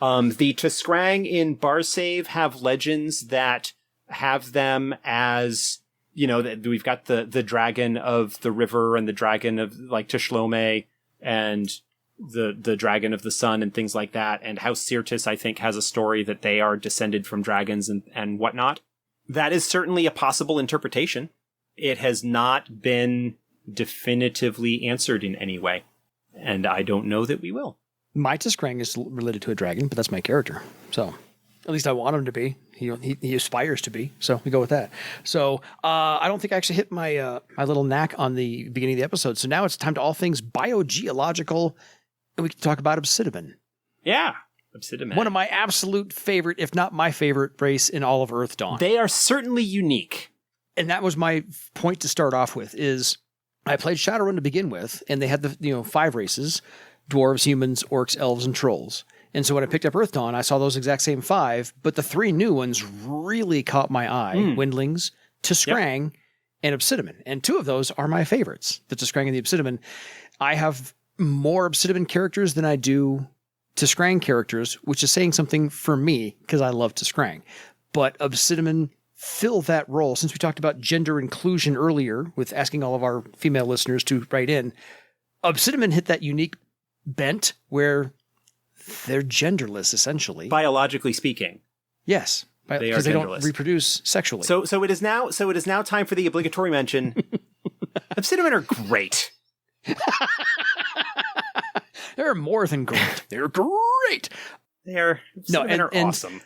The Tiskrang in Barsave have legends that have them as, we've got the dragon of the river and the dragon of like Tishlome and the dragon of the sun and things like that. And House Sirtis, I think, has a story that they are descended from dragons and whatnot. That is certainly a possible interpretation. It has not been definitively answered in any way. And I don't know that we will. My Tiskrang is related to a dragon, but that's my character. So at least I want him to be. He aspires to be. So we go with that. So I don't think I actually hit my my little knack on the beginning of the episode. So now it's time to all things biogeological, and we can talk about Obsidimen. Yeah, Obsidimen. One of my absolute favorite, if not my favorite, race in all of Earthdawn. They are certainly unique. And that was my point to start off with, is I played Shadowrun to begin with, and they had the 5 races. Dwarves, humans, orcs, elves, and trolls. And so when I picked up Earthdawn, I saw those exact same 5, but the 3 new ones really caught my eye. Windlings, Tiskrang, and Obsidimen. And 2 of those are my favorites, the Tiskrang and the Obsidimen. I have more Obsidimen characters than I do Tiskrang characters, which is saying something for me, because I love Tiskrang. But Obsidimen fill that role. Since we talked about gender inclusion earlier, with asking all of our female listeners to write in, Obsidimen hit that unique bent where they're genderless, essentially. Biologically speaking. Yes. Because they don't reproduce sexually. So it is now time for the obligatory mention. Obsidimen are great. They're more than great. They're great. Obsidimen are awesome.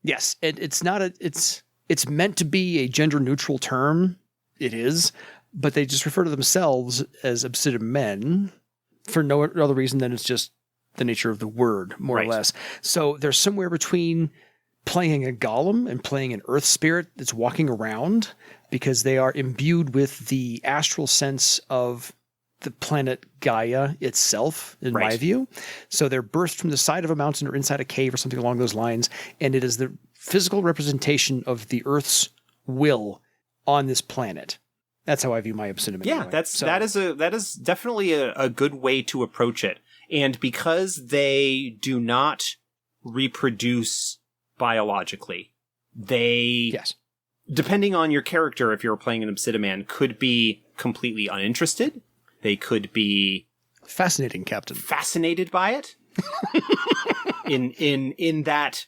Yes. It's not it's meant to be a gender neutral term. It is. But they just refer to themselves as Obsidimen for no other reason than it's just the nature of the word, more or less. So they're somewhere between playing a golem and playing an earth spirit that's walking around, because they are imbued with the astral sense of the planet Gaia itself, in my view. So they're birthed from the side of a mountain or inside a cave or something along those lines, and it is the physical representation of the Earth's will on this planet. That's how I view my Obsidimen. Yeah, anyway. that is definitely a good way to approach it. And because they do not reproduce biologically, they, depending on your character, if you're playing an Obsidiman, could be completely uninterested. They could be Fascinating, Captain. Fascinated by it in that,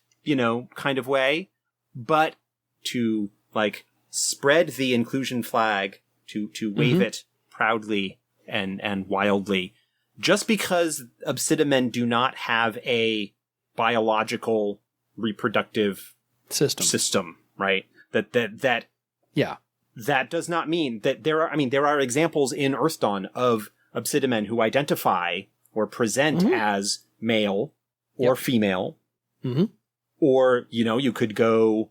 kind of way, but to like spread the inclusion flag, to wave it proudly and wildly, just because Obsidimen do not have a biological reproductive system, right? That does not mean that there are examples in Earthdawn of Obsidimen who identify or present as male or female, or, you could go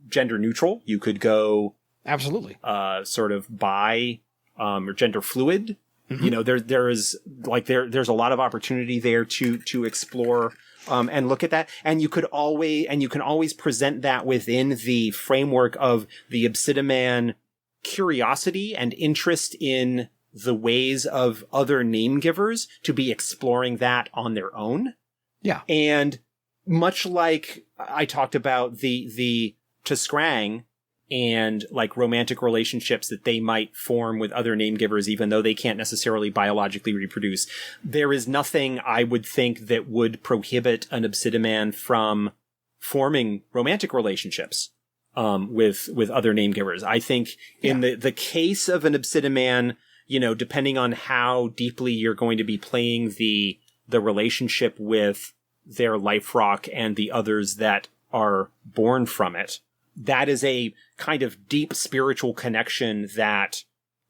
gender neutral. You could go absolutely sort of bi or gender fluid. There's a lot of opportunity there to explore and look at that. And you can always present that within the framework of the Obsidiman curiosity and interest in the ways of other Namegivers to be exploring that on their own. Yeah. And much like I talked about the Tiskrang and like romantic relationships that they might form with other Namegivers, even though they can't necessarily biologically reproduce, there is nothing I would think that would prohibit an Obsidiman from forming romantic relationships with other Namegivers. I think in the case of an Obsidiman, depending on how deeply you're going to be playing the relationship with their life rock and the others that are born from it, that is a kind of deep spiritual connection that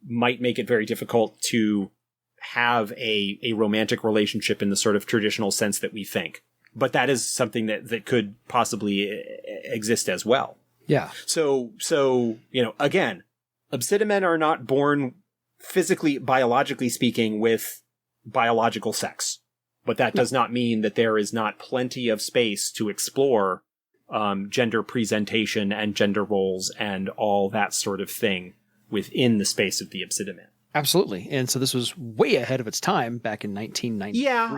might make it very difficult to have a romantic relationship in the sort of traditional sense that we think. But that is something that could possibly exist as well. Yeah. So, again, Obsidimen are not born physically, biologically speaking, with biological sex. But that does not mean that there is not plenty of space to explore gender presentation and gender roles and all that sort of thing within the space of the Obsidimen. Absolutely. And so this was way ahead of its time back in 1993. Yeah.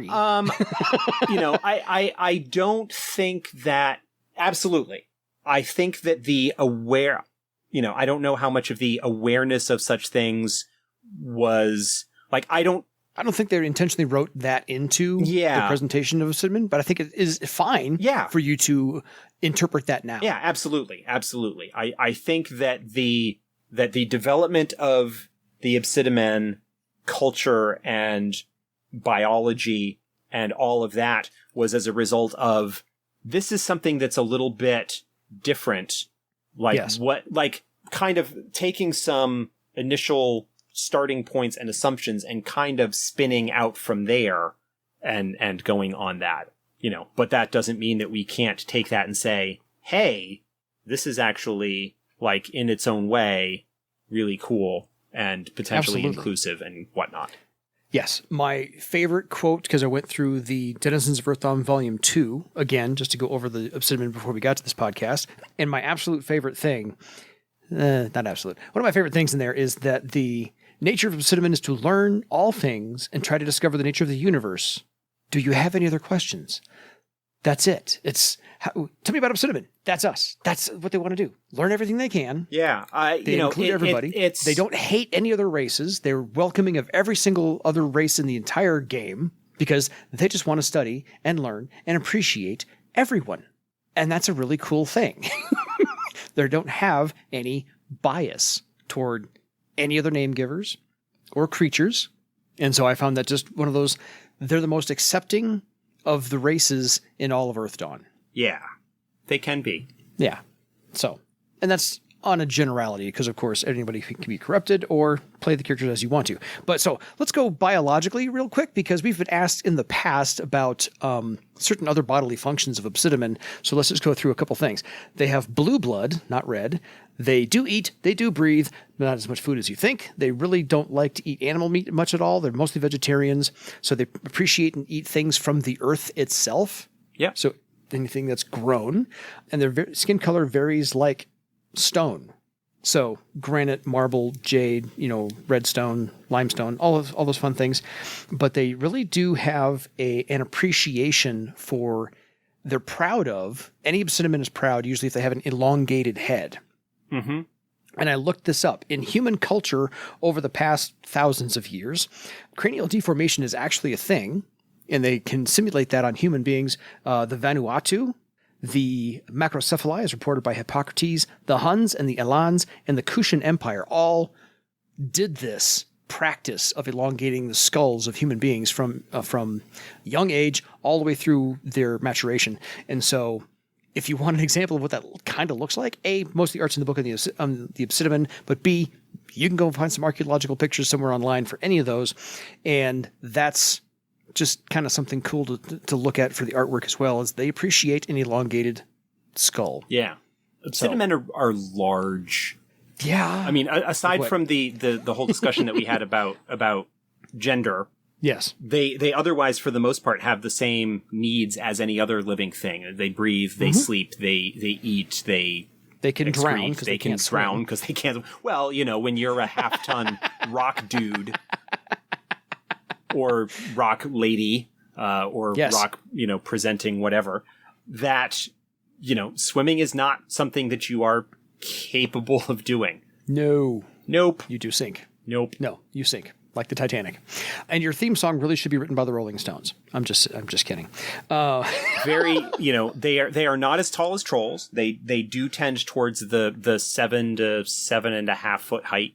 I don't think that... Absolutely. I think that I don't know how much of the awareness of such things was... Like, I don't think they intentionally wrote that into the presentation of Obsidimen, but I think it is fine for you to interpret that now. Yeah, absolutely. Absolutely. I think that the development of the Obsidimen culture and biology and all of that was as a result of, this is something that's a little bit different. Kind of taking some initial starting points and assumptions and kind of spinning out from there and going on that, but that doesn't mean that we can't take that and say, hey, this is actually, like, in its own way, really cool and potentially inclusive and whatnot. Yes. My favorite quote, because I went through the Denizens of Earthdawn Volume 2, again, just to go over the Obsidimen before we got to this podcast, and my absolute favorite thing, not absolute, one of my favorite things in there is that the nature of Obsidimen is to learn all things and try to discover the nature of the universe. Do you have any other questions? That's it. Tell me about Obsidimen. That's us. That's what they want to do. Learn everything they can. Yeah. They include everybody. They don't hate any other races. They're welcoming of every single other race in the entire game because they just want to study and learn and appreciate everyone. And that's a really cool thing. They don't have any bias toward any other Namegivers or creatures. And so I found that just one of those, they're the most accepting of the races in all of Earthdawn. Yeah, they can be. Yeah. So, and that's on a generality because, of course, anybody can be corrupted or play the characters as you want to. But so let's go biologically real quick because we've been asked in the past about certain other bodily functions of Obsidimen. So let's just go through a couple things. They have blue blood, not red. They do eat, they do breathe, not as much food as you think. They really don't like to eat animal meat much at all. They're mostly vegetarians. So they appreciate and eat things from the earth itself. Yeah. So anything that's grown. And their skin color varies like stone. So granite, marble, jade, redstone, limestone, all those fun things. But they really do have an appreciation for, they're proud of, any Obsidimen is proud usually if they have an elongated head. Mm-hmm. And I looked this up. In human culture over the past thousands of years, cranial deformation is actually a thing, and they can simulate that on human beings. The Vanuatu, the macrocephaly, as reported by Hippocrates, the Huns and the Elans, and the Kushan Empire all did this practice of elongating the skulls of human beings from young age all the way through their maturation. And so if you want an example of what that kind of looks like, A, most of the art's in the book of the Obsidimen, but B, you can go find some archaeological pictures somewhere online for any of those. And that's just kind of something cool to look at for the artwork as well, as they appreciate an elongated skull. Yeah. Obsidimen are large. Yeah. I mean, aside from the whole discussion that we had about gender, yes, they otherwise, for the most part, have the same needs as any other living thing. They breathe, they sleep, they eat, they can drown because they can drown because they can't. Well, when you're a half-ton rock dude or rock lady or rock, presenting whatever, that swimming is not something that you are capable of doing. No. Nope. You do sink. Nope. No, you sink. Like the Titanic. And your theme song really should be written by the Rolling Stones. I'm just kidding. Very, they are not as tall as trolls. They do tend towards the 7 to 7.5 foot height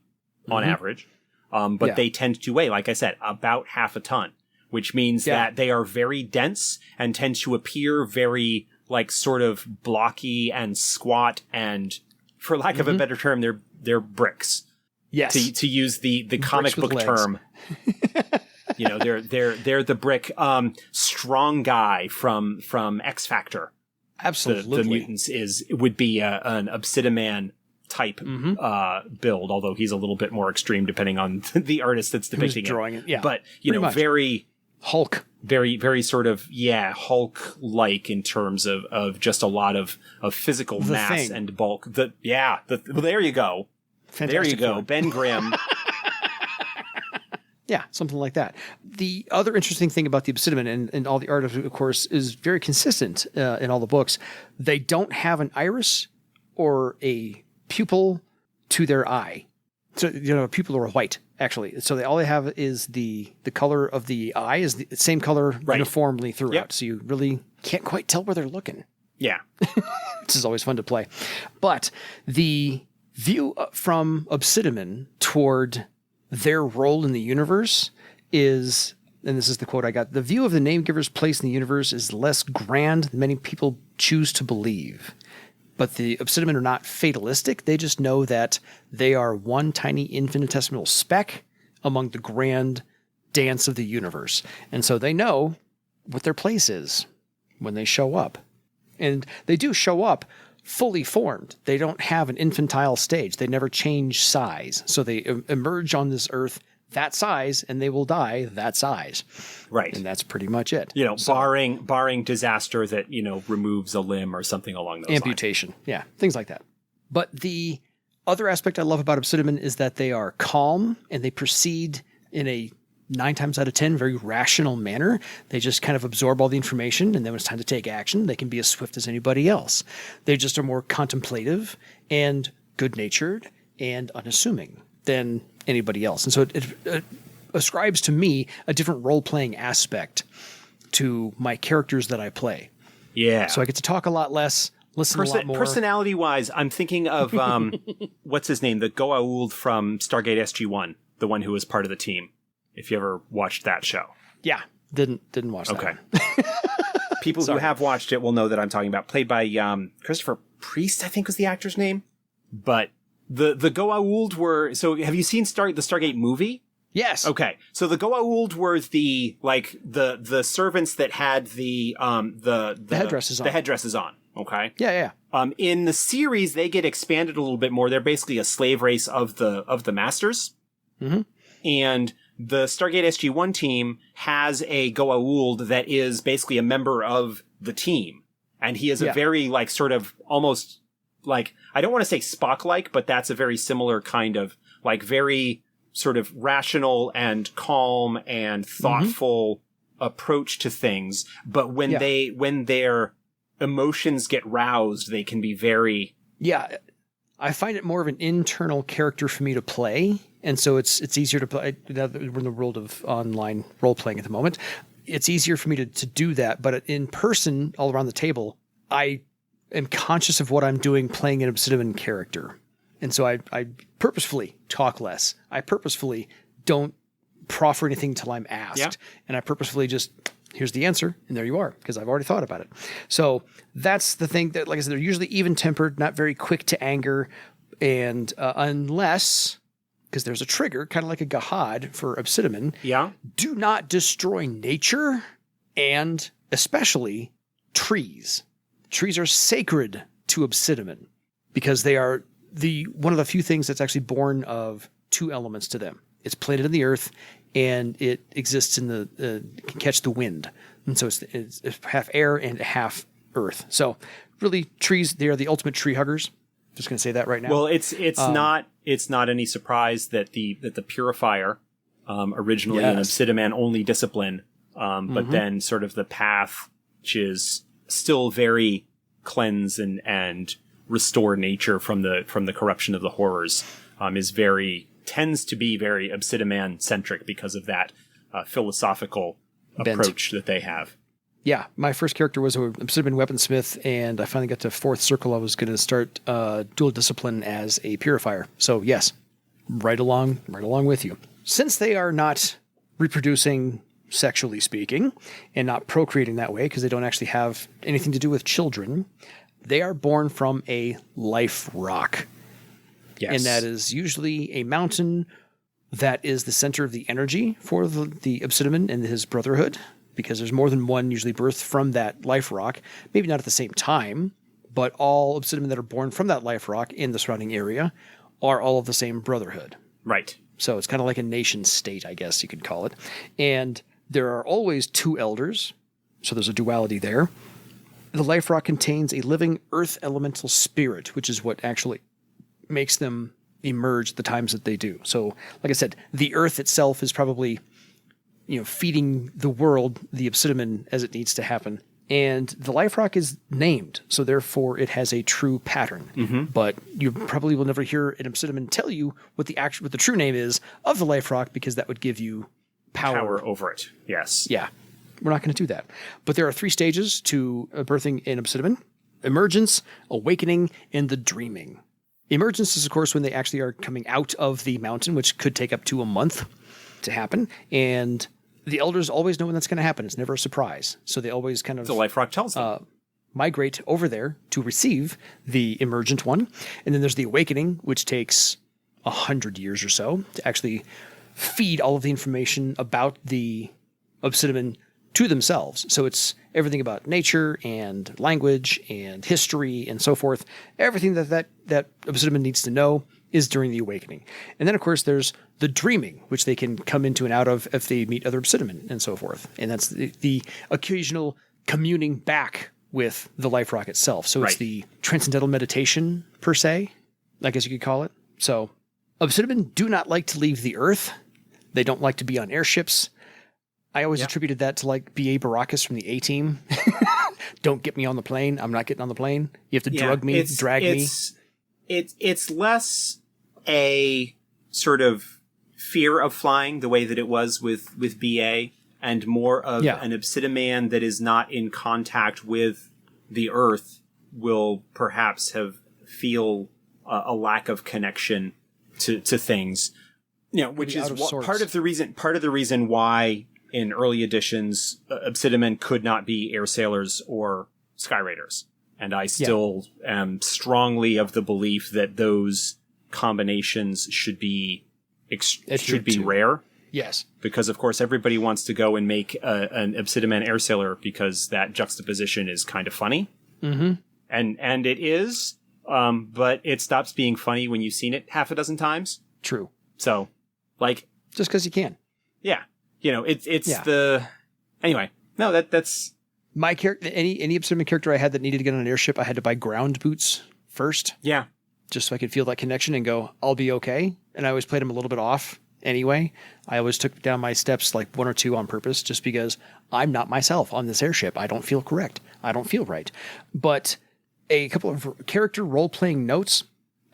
on average. But they tend to weigh, like I said, about half a ton, which means that they are very dense and tend to appear very like sort of blocky and squat, and for lack of a better term, they're bricks. Yes. To use the comic book term. They're the brick strong guy from X Factor. Absolutely. The mutants would be an Obsidiman type build, although he's a little bit more extreme depending on the artist that's depicting drawing it. Yeah. But very Hulk. Very, very sort of, Hulk-like in terms of just a lot of physical mass and bulk. Well, there you go. Fantastic. There you go. Ben Grimm. Yeah, something like that. The other interesting thing about the Obsidimen and all the art, of course, is very consistent in all the books. They don't have an iris or a pupil to their eye. So, a pupil or a white, actually. So all they have is the color of the eye is the same color uniformly throughout. Yep. So you really can't quite tell where they're looking. Yeah. Which is always fun to play. But the view from Obsidimen toward their role in the universe is, and this is the quote I got, the view of the Namegiver's place in the universe is less grand than many people choose to believe. But the Obsidimen are not fatalistic. They just know that they are one tiny infinitesimal speck among the grand dance of the universe. And so they know what their place is when they show up. And they do show up fully formed. They don't have an infantile stage. They never change size. So they emerge on this earth that size, and they will die that size. Right. And that's pretty much it. Barring disaster that, removes a limb or something along those amputation. lines. Yeah, things like that. But the other aspect I love about Obsidimen is that they are calm and they proceed in a 9 times out of 10 very rational manner. They just kind of absorb all the information, and then when it's time to take action, they can be as swift as anybody else. They just are more contemplative and good-natured and unassuming than anybody else. And so it ascribes to me a different role-playing aspect to my characters that I play. Yeah. So I get to talk a lot less, listen a lot more. Personality-wise, I'm thinking of, what's his name? The Goa'uld from Stargate SG-1, the one who was part of the team, if you ever watched that show. Yeah. Didn't watch that one. People who have watched it will know that I'm talking about. Played by Christopher Priest, I think was the actor's name. But the Goa'uld were... So have you seen the Stargate movie? Yes. Okay. So the Goa'uld were the servants that had the headdresses on. The headdresses on. Okay. Yeah. In the series, they get expanded a little bit more. They're basically a slave race of the masters. Mm-hmm. And the Stargate SG-1 team has a Goa'uld that is basically a member of the team. And he is a very, sort of almost, I don't want to say Spock-like, but that's a very similar kind of, very sort of rational and calm and thoughtful approach to things. But when their emotions get roused, they can be very... Yeah. I find it more of an internal character for me to play. And so it's easier to play. We're in the world of online role playing at the moment. It's easier for me to do that. But in person, all around the table, I am conscious of what I'm doing playing an Obsidimen character. And so I purposefully talk less. I purposefully don't proffer anything until I'm asked. Yeah. And I purposefully just, here's the answer, and there you are, because I've already thought about it. So that's the thing that, like I said, they're usually even-tempered, not very quick to anger, and unless, because there's a trigger, kind of like a Gahad for Obsidimen, do not destroy nature, and especially trees. Trees are sacred to Obsidimen, because they are one of the few things that's actually born of two elements to them. It's planted in the earth, and it exists in can catch the wind. And so it's half air and half earth. So really, trees, they are the ultimate tree huggers. Just going to say that right now. Well, it's not any surprise that the purifier, originally an Obsidiman only discipline, but then sort of the path, which is still very cleanse and restore nature from the corruption of the horrors, tends to be very Obsidiman centric because of that philosophical approach that they have. Yeah, my first character was an Obsidian weaponsmith, and I finally got to 4th circle. I was going to start dual discipline as a purifier. So yes, right along with you. Since they are not reproducing, sexually speaking, and not procreating that way, because they don't actually have anything to do with children, they are born from a life rock. Yes. And that is usually a mountain that is the center of the energy for the Obsidiman and his brotherhood, because there's more than one usually birthed from that life rock, maybe not at the same time, but all Obsidimen that are born from that life rock in the surrounding area are all of the same brotherhood. Right. So it's kind of like a nation state, I guess you could call it. And there are always 2 elders, so there's a duality there. The life rock contains a living earth elemental spirit, which is what actually makes them emerge the times that they do. So, like I said, the earth itself is probably, feeding the world, the Obsidimen, as it needs to happen. And the life rock is named, so therefore it has a true pattern. Mm-hmm. But you probably will never hear an Obsidiman tell you what the true name is of the life rock, because that would give you power over it. Yes. Yeah. We're not going to do that. But there are 3 stages to birthing an Obsidiman: emergence, awakening, and the dreaming. Emergence is, of course, when they actually are coming out of the mountain, which could take up to a month to happen. And the elders always know when that's going to happen. It's never a surprise. So they always kind of... The life rock tells them. Migrate over there to receive the emergent one. And then there's the awakening, which takes 100 years or so to actually feed all of the information about the Obsidiman to themselves. So it's everything about nature and language and history and so forth. Everything that Obsidiman needs to know is during the awakening. And then, of course, there's the dreaming, which they can come into and out of if they meet other Obsidimen and so forth. And that's the occasional communing back with the life rock itself. So it's the transcendental meditation, per se, I guess you could call it. So Obsidimen do not like to leave the earth. They don't like to be on airships. I always attributed that to like B.A. Baracus from the A-Team. Don't get me on the plane. I'm not getting on the plane. You have to drag me. It's less a sort of fear of flying the way that it was with B.A. and more of an Obsidiman that is not in contact with the earth will perhaps feel a lack of connection to things. Which is part of the reason why in early editions, Obsidimen could not be air sailors or sky raiders. And I still am strongly of the belief that those combinations should be rare. Yes. Because, of course, everybody wants to go and make an Obsidiman air sailor because that juxtaposition is kind of funny. Mm-hmm. And it is, but it stops being funny when you've seen it half a dozen times. True. So, just because you can. Yeah. Anyway, no, that's my character. Any Obsidian character I had that needed to get on an airship, I had to buy ground boots first. Yeah. Just so I could feel that connection and go, I'll be okay. And I always played them a little bit off anyway. I always took down my steps like 1 or 2 on purpose, just because I'm not myself on this airship. I don't feel correct. I don't feel right. But a couple of character role-playing notes.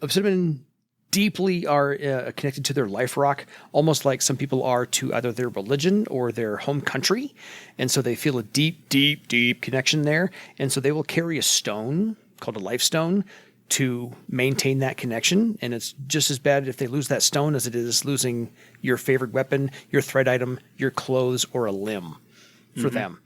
Obsidimen deeply are connected to their life rock, almost like some people are to either their religion or their home country. And so they feel a deep, deep, deep connection there. And so they will carry a stone called a life stone to maintain that connection. And it's just as bad if they lose that stone as it is losing your favorite weapon, your thread item, your clothes, or a limb for them.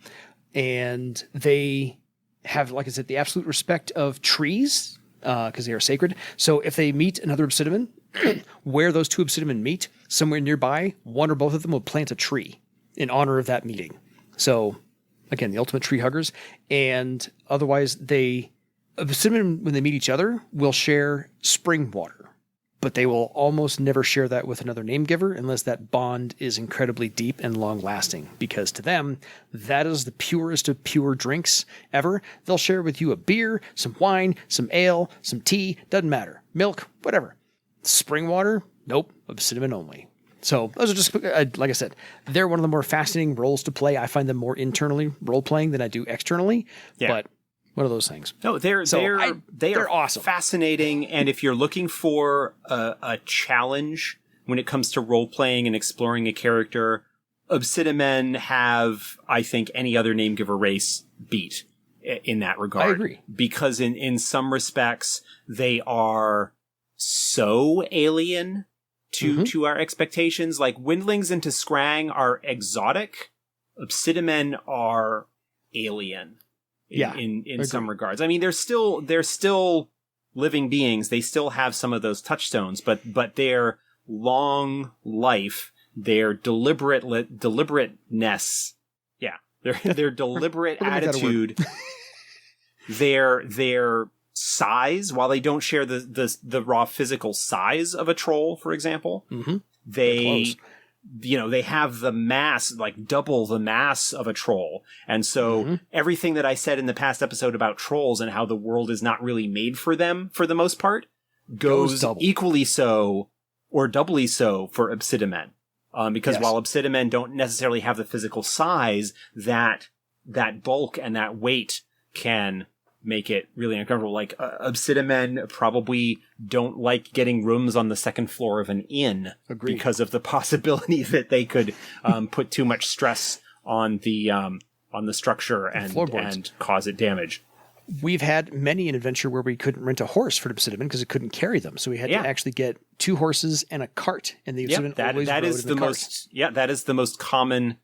And they have, like I said, the absolute respect of trees, because they are sacred. So if they meet another Obsidimen, where those two Obsidimen meet, somewhere nearby, one or both of them will plant a tree in honor of that meeting. So, again, the ultimate tree huggers. And otherwise, Obsidimen, when they meet each other, will share spring water. But they will almost never share that with another Namegiver unless that bond is incredibly deep and long-lasting. Because to them, that is the purest of pure drinks ever. They'll share with you a beer, some wine, some ale, some tea, doesn't matter. Milk, whatever. Spring water? Nope, Obsidimen only. So those are just, like I said, they're one of the more fascinating roles to play. I find them more internally role-playing than I do externally. Yeah. But one of those things. No, they're awesome, fascinating. And if you're looking for a challenge when it comes to role playing and exploring a character, Obsidimen have, I think, any other Namegiver race beat in that regard. I agree, because in some respects they are so alien to our expectations. Like windlings into Scrang are exotic. Obsidimen are alien. In some regards. I mean, they're still living beings. They still have some of those touchstones, but their long life, their deliberateness, their deliberate attitude, their size, while they don't share the raw physical size of a troll, for example, they have the mass, like double the mass of a troll. And so everything that I said in the past episode about trolls and how the world is not really made for them, for the most part, goes equally so or doubly so for Obsidimen. Because while Obsidimen don't necessarily have the physical size, that bulk and that weight can make it really uncomfortable. Like Obsidimen probably don't like getting rooms on the second floor of an inn. Agreed. Because of the possibility that they could put too much stress on the structure and cause it damage. We've had many an adventure where we couldn't rent a horse for Obsidimen because it couldn't carry them, so we had to actually get 2 horses and a cart, and the Obsidimen always rode in the cart. That is the most common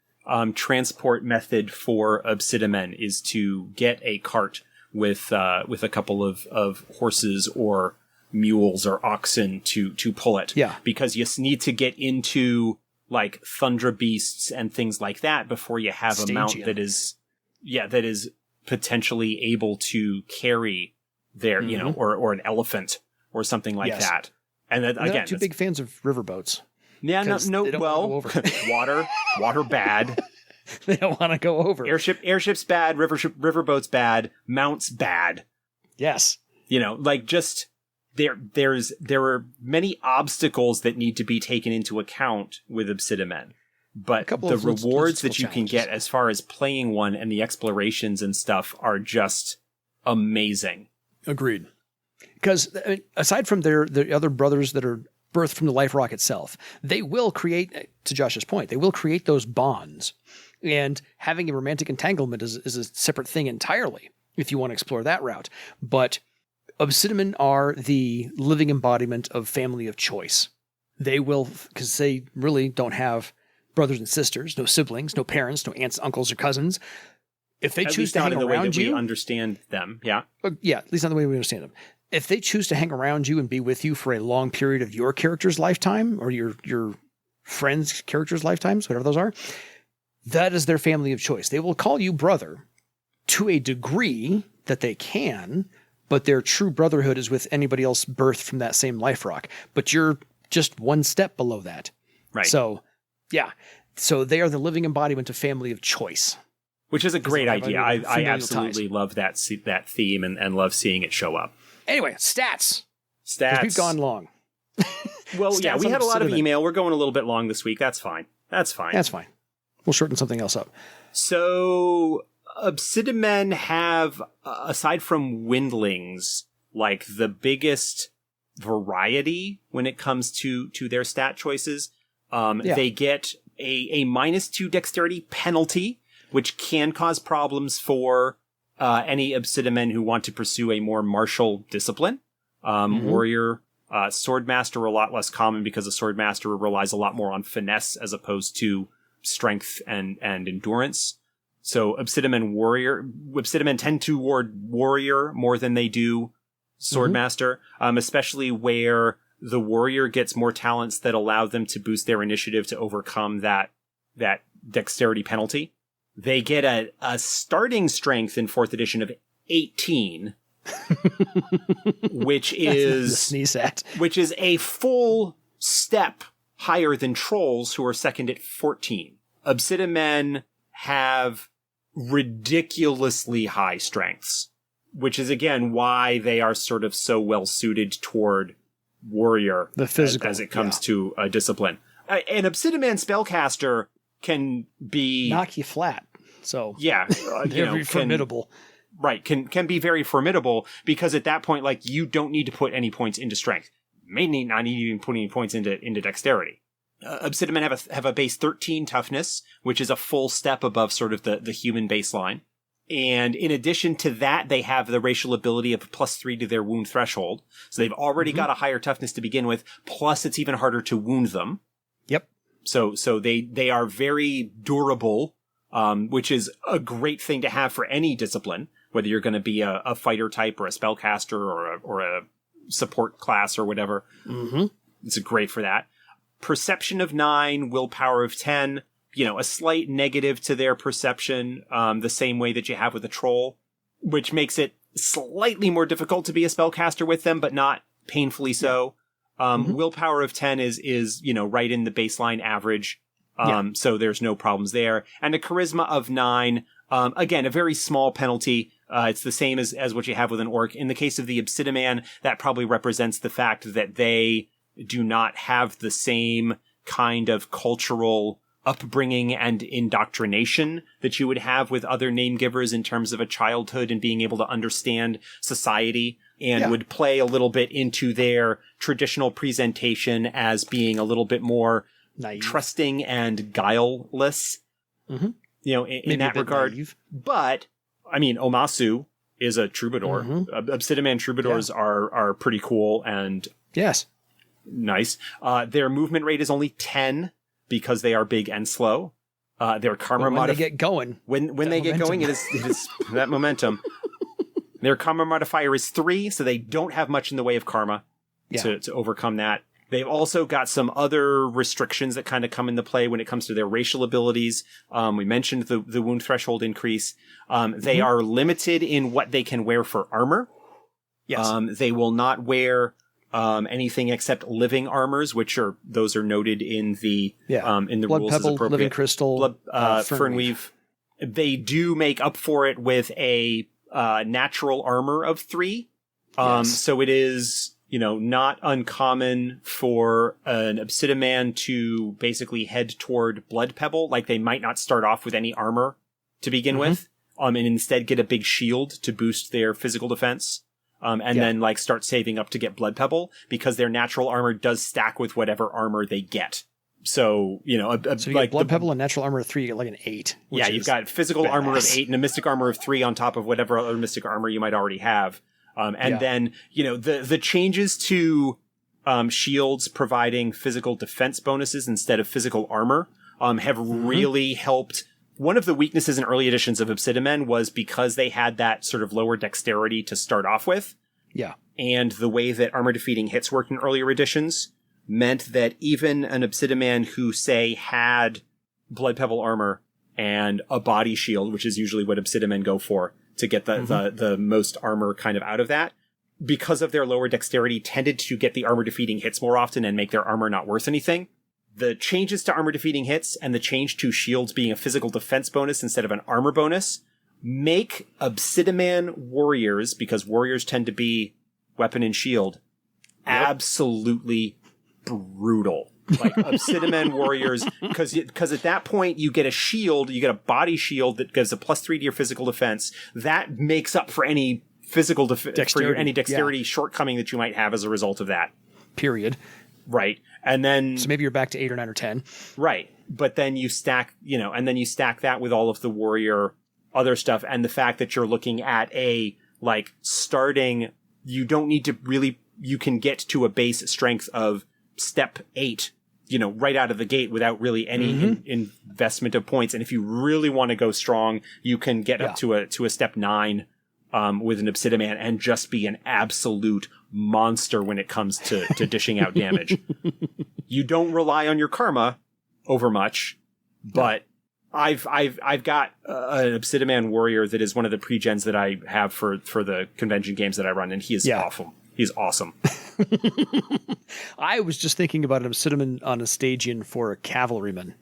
transport method for Obsidimen, is to get a cart with a couple of horses or mules or oxen to pull it. Yeah. Because you need to get into like Thundra beasts and things like that before you have a mount that is potentially able to carry their, or an elephant or something like that. And then again, not too big fans of riverboats. Yeah, water bad. They don't want to go over. Airships bad, riverboats bad, mounts bad. Yes. Just there are many obstacles that need to be taken into account with Obsidimen. But the rewards that you can get as far as playing one and the explorations and stuff are just amazing. Agreed. Because aside from the other brothers that are birthed from the life rock itself, they will create, to Josh's point, they will create those bonds. And having a romantic entanglement is a separate thing entirely, if you want to explore that route. But Obsidimen are the living embodiment of family of choice. They will, because they really don't have brothers and sisters, no siblings, no parents, no aunts, uncles, or cousins. If they choose to hang around you, we understand them, at least not the way we understand them. If they choose to hang around you and be with you for a long period of your character's lifetime or your friends' character's lifetimes, whatever those are, that is their family of choice. They will call you brother to a degree that they can, but their true brotherhood is with anybody else birthed from that same life rock. But you're just one step below that. Right. So, So they are the living embodiment of family of choice. Which is a great idea. I absolutely love that theme and love seeing it show up. Anyway, stats. We've gone long. Well, we had a lot of email. We're going a little bit long this week. That's fine. We'll shorten something else up. So, Obsidimen have, aside from windlings, like the biggest variety when it comes to their stat choices. They get a -2 dexterity penalty, which can cause problems for any Obsidimen who want to pursue a more martial discipline. Warrior, Swordmaster are a lot less common because a Swordmaster relies a lot more on finesse as opposed to strength and endurance. So Obsidimen tend to ward Warrior more than they do Swordmaster, especially where the Warrior gets more talents that allow them to boost their initiative to overcome that dexterity penalty. They get a starting strength in 4th edition of 18, which is a full step higher than Trolls, who are second at 14. Obsidimen have ridiculously high strengths, which is again why they are sort of so well suited toward Warrior, the physical, as it comes to a discipline. An Obsidiman spellcaster can be knock you flat. So very formidable. Can be very formidable because at that point, like, you don't need to put any points into strength. You may not need even put any points into dexterity. Obsidimen have a base 13 toughness, which is a full step above sort of the human baseline. And in addition to that, they have the racial ability of +3 to their wound threshold. So they've already got a higher toughness to begin with, plus it's even harder to wound them. Yep. So they are very durable, which is a great thing to have for any discipline, whether you're going to be a fighter type or a spellcaster or a support class or whatever. It's great for that. Perception of 9, willpower of 10, a slight negative to their perception, the same way that you have with a troll, which makes it slightly more difficult to be a spellcaster with them, but not painfully so. Willpower of 10 is right in the baseline average. So there's no problems there. And a charisma of 9, again, a very small penalty. It's the same as what you have with an orc. In the case of the Obsidiman, that probably represents the fact that they do not have the same kind of cultural upbringing and indoctrination that you would have with other Namegivers in terms of a childhood and being able to understand society, and would play a little bit into their traditional presentation as being a little bit more naive, trusting and guileless, in that regard. Naive. But, I mean, Omasu is a troubadour. Obsidiman troubadours are pretty cool and nice. Their movement rate is only 10 because they are big and slow. Their karma when they get going. When they get going, it is that momentum. Their karma modifier is 3, so they don't have much in the way of karma to overcome that. They've also got some other restrictions that kind of come into play when it comes to their racial abilities. We mentioned the wound threshold increase. They are limited in what they can wear for armor. Yes. They will not wear anything except living armors, those are noted in the Blood rules pebble, as appropriate. living crystal, Fernweave. They do make up for it with a natural armor of 3. So it is, not uncommon for an Obsidiman to basically head toward Blood Pebble. Like, they might not start off with any armor to begin with, and instead get a big shield to boost their physical defense. Then start saving up to get Blood Pebble, because their natural armor does stack with whatever armor they get. So, so you get Blood Pebble and natural armor of 3, you get like an 8. You've got physical armor of 8 and a mystic armor of 3 on top of whatever other mystic armor you might already have. Then, the changes to shields providing physical defense bonuses instead of physical armor have really helped. One of the weaknesses in early editions of Obsidimen was because they had that sort of lower dexterity to start off with. Yeah. And the way that armor-defeating hits worked in earlier editions meant that even an Obsidiman who, say, had Blood Pebble armor and a body shield, which is usually what Obsidimen go for to get the most armor kind of out of that, because of their lower dexterity, tended to get the armor-defeating hits more often and make their armor not worth anything. The changes to armor-defeating hits and the change to shields being a physical defense bonus instead of an armor bonus make Obsidiman warriors, because warriors tend to be weapon and shield, absolutely brutal. Like, Obsidiman warriors, because at that point you get a shield, you get a body shield that gives a +3 to your physical defense. That makes up for any physical for any dexterity shortcoming that you might have as a result of that. Period. Right. And then so maybe you're back to 8 or 9 or 10. Right. But then you stack, and then you stack that with all of the warrior other stuff and the fact that you're looking at starting, you don't need to really, you can get to a base strength of step 8, right out of the gate without really any investment of points. And if you really want to go strong, you can get up to a step 9 with an Obsidiman and just be an absolute monster when it comes to dishing out damage. You don't rely on your karma over much, but I've got an Obsidiman warrior that is one of the pre-gens that I have for the convention games that I run, and he is awful. He's awesome. I was just thinking about an Obsidiman on a Stygian for a cavalryman,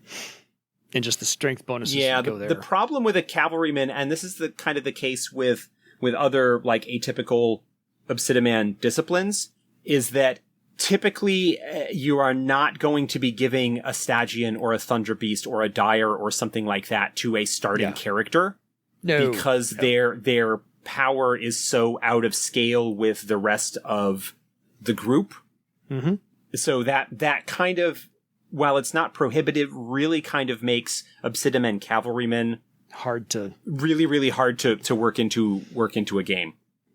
and just the strength bonuses. Yeah, go there. The problem with a cavalryman, and this is the kind of the case with other atypical Obsidiman disciplines, is that typically you are not going to be giving a Stygian or a Thunder Beast or a Dire or something like that to a starting character. No. Because their power is so out of scale with the rest of the group. Mm-hmm. So that kind of, while it's not prohibitive, really kind of makes Obsidiman cavalrymen really, really hard to work into a game.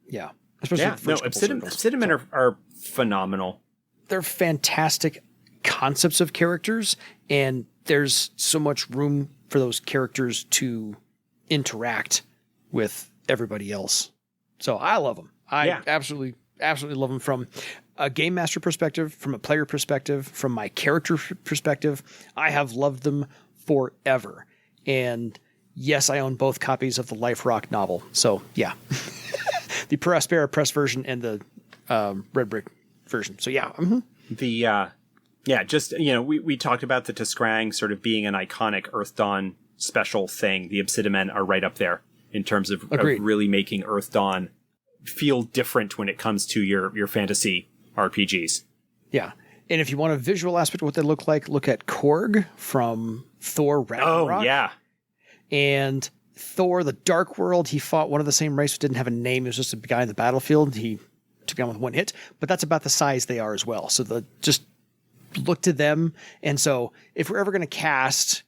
Yeah. Obsidimen are phenomenal. They're fantastic concepts of characters, and there's so much room for those characters to interact with everybody else. So I love them. I absolutely love them from a game master perspective, from a player perspective, from my character perspective. I have loved them forever. And yes, I own both copies of the Life Rock novel. So yeah, the Prospera press version and the Red Brick version. So yeah. Mm-hmm. We talked about the Tiskrang sort of being an iconic Earthdawn special thing. The Obsidimen are right up there in terms of really making Earthdawn feel different when it comes to your fantasy RPGs. Yeah. And if you want a visual aspect of what they look like, look at Korg from Thor Ragnarok. Oh, yeah. And Thor, the Dark World, he fought one of the same race, didn't have a name. It was just a guy in the battlefield. He took down with one hit, but that's about the size they are as well. So just look to them. And so if we're ever going to cast,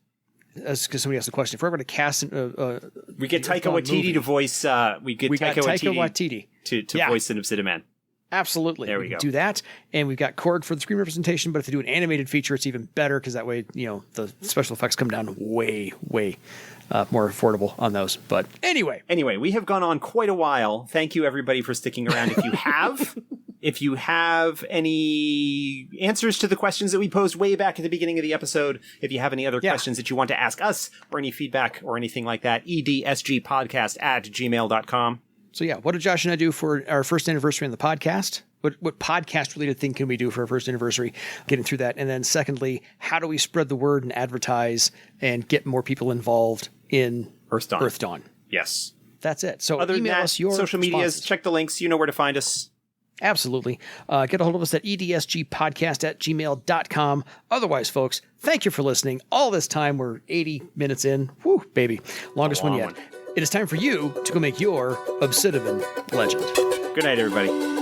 because somebody asked the question, if we're ever going to cast, we get Taika Waititi to voice. We get Taika Waititi to voice an Obsidiman. Absolutely. There we go. Do that. And we've got Korg for the screen representation, but if they do an animated feature, it's even better because that way, the special effects come down way, way more affordable on those. But anyway, we have gone on quite a while. Thank you, everybody, for sticking around. If you have any answers to the questions that we posed way back at the beginning of the episode, if you have any other questions that you want to ask us or any feedback or anything like that, edsgpodcast@gmail.com. So yeah, what did Josh and I do for our first anniversary on the podcast? What podcast-related thing can we do for our first anniversary? Getting through that. And then secondly, how do we spread the word and advertise and get more people involved in Earthdawn? Yes. That's it. So other email than that, us your social medias, check the links. You know where to find us. Absolutely. Get a hold of us at edsgpodcast@gmail.com. Otherwise, folks, thank you for listening. All this time, we're 80 minutes in. Woo, baby. Longest one yet. It is time for you to go make your Obsidiman legend. Good night, everybody.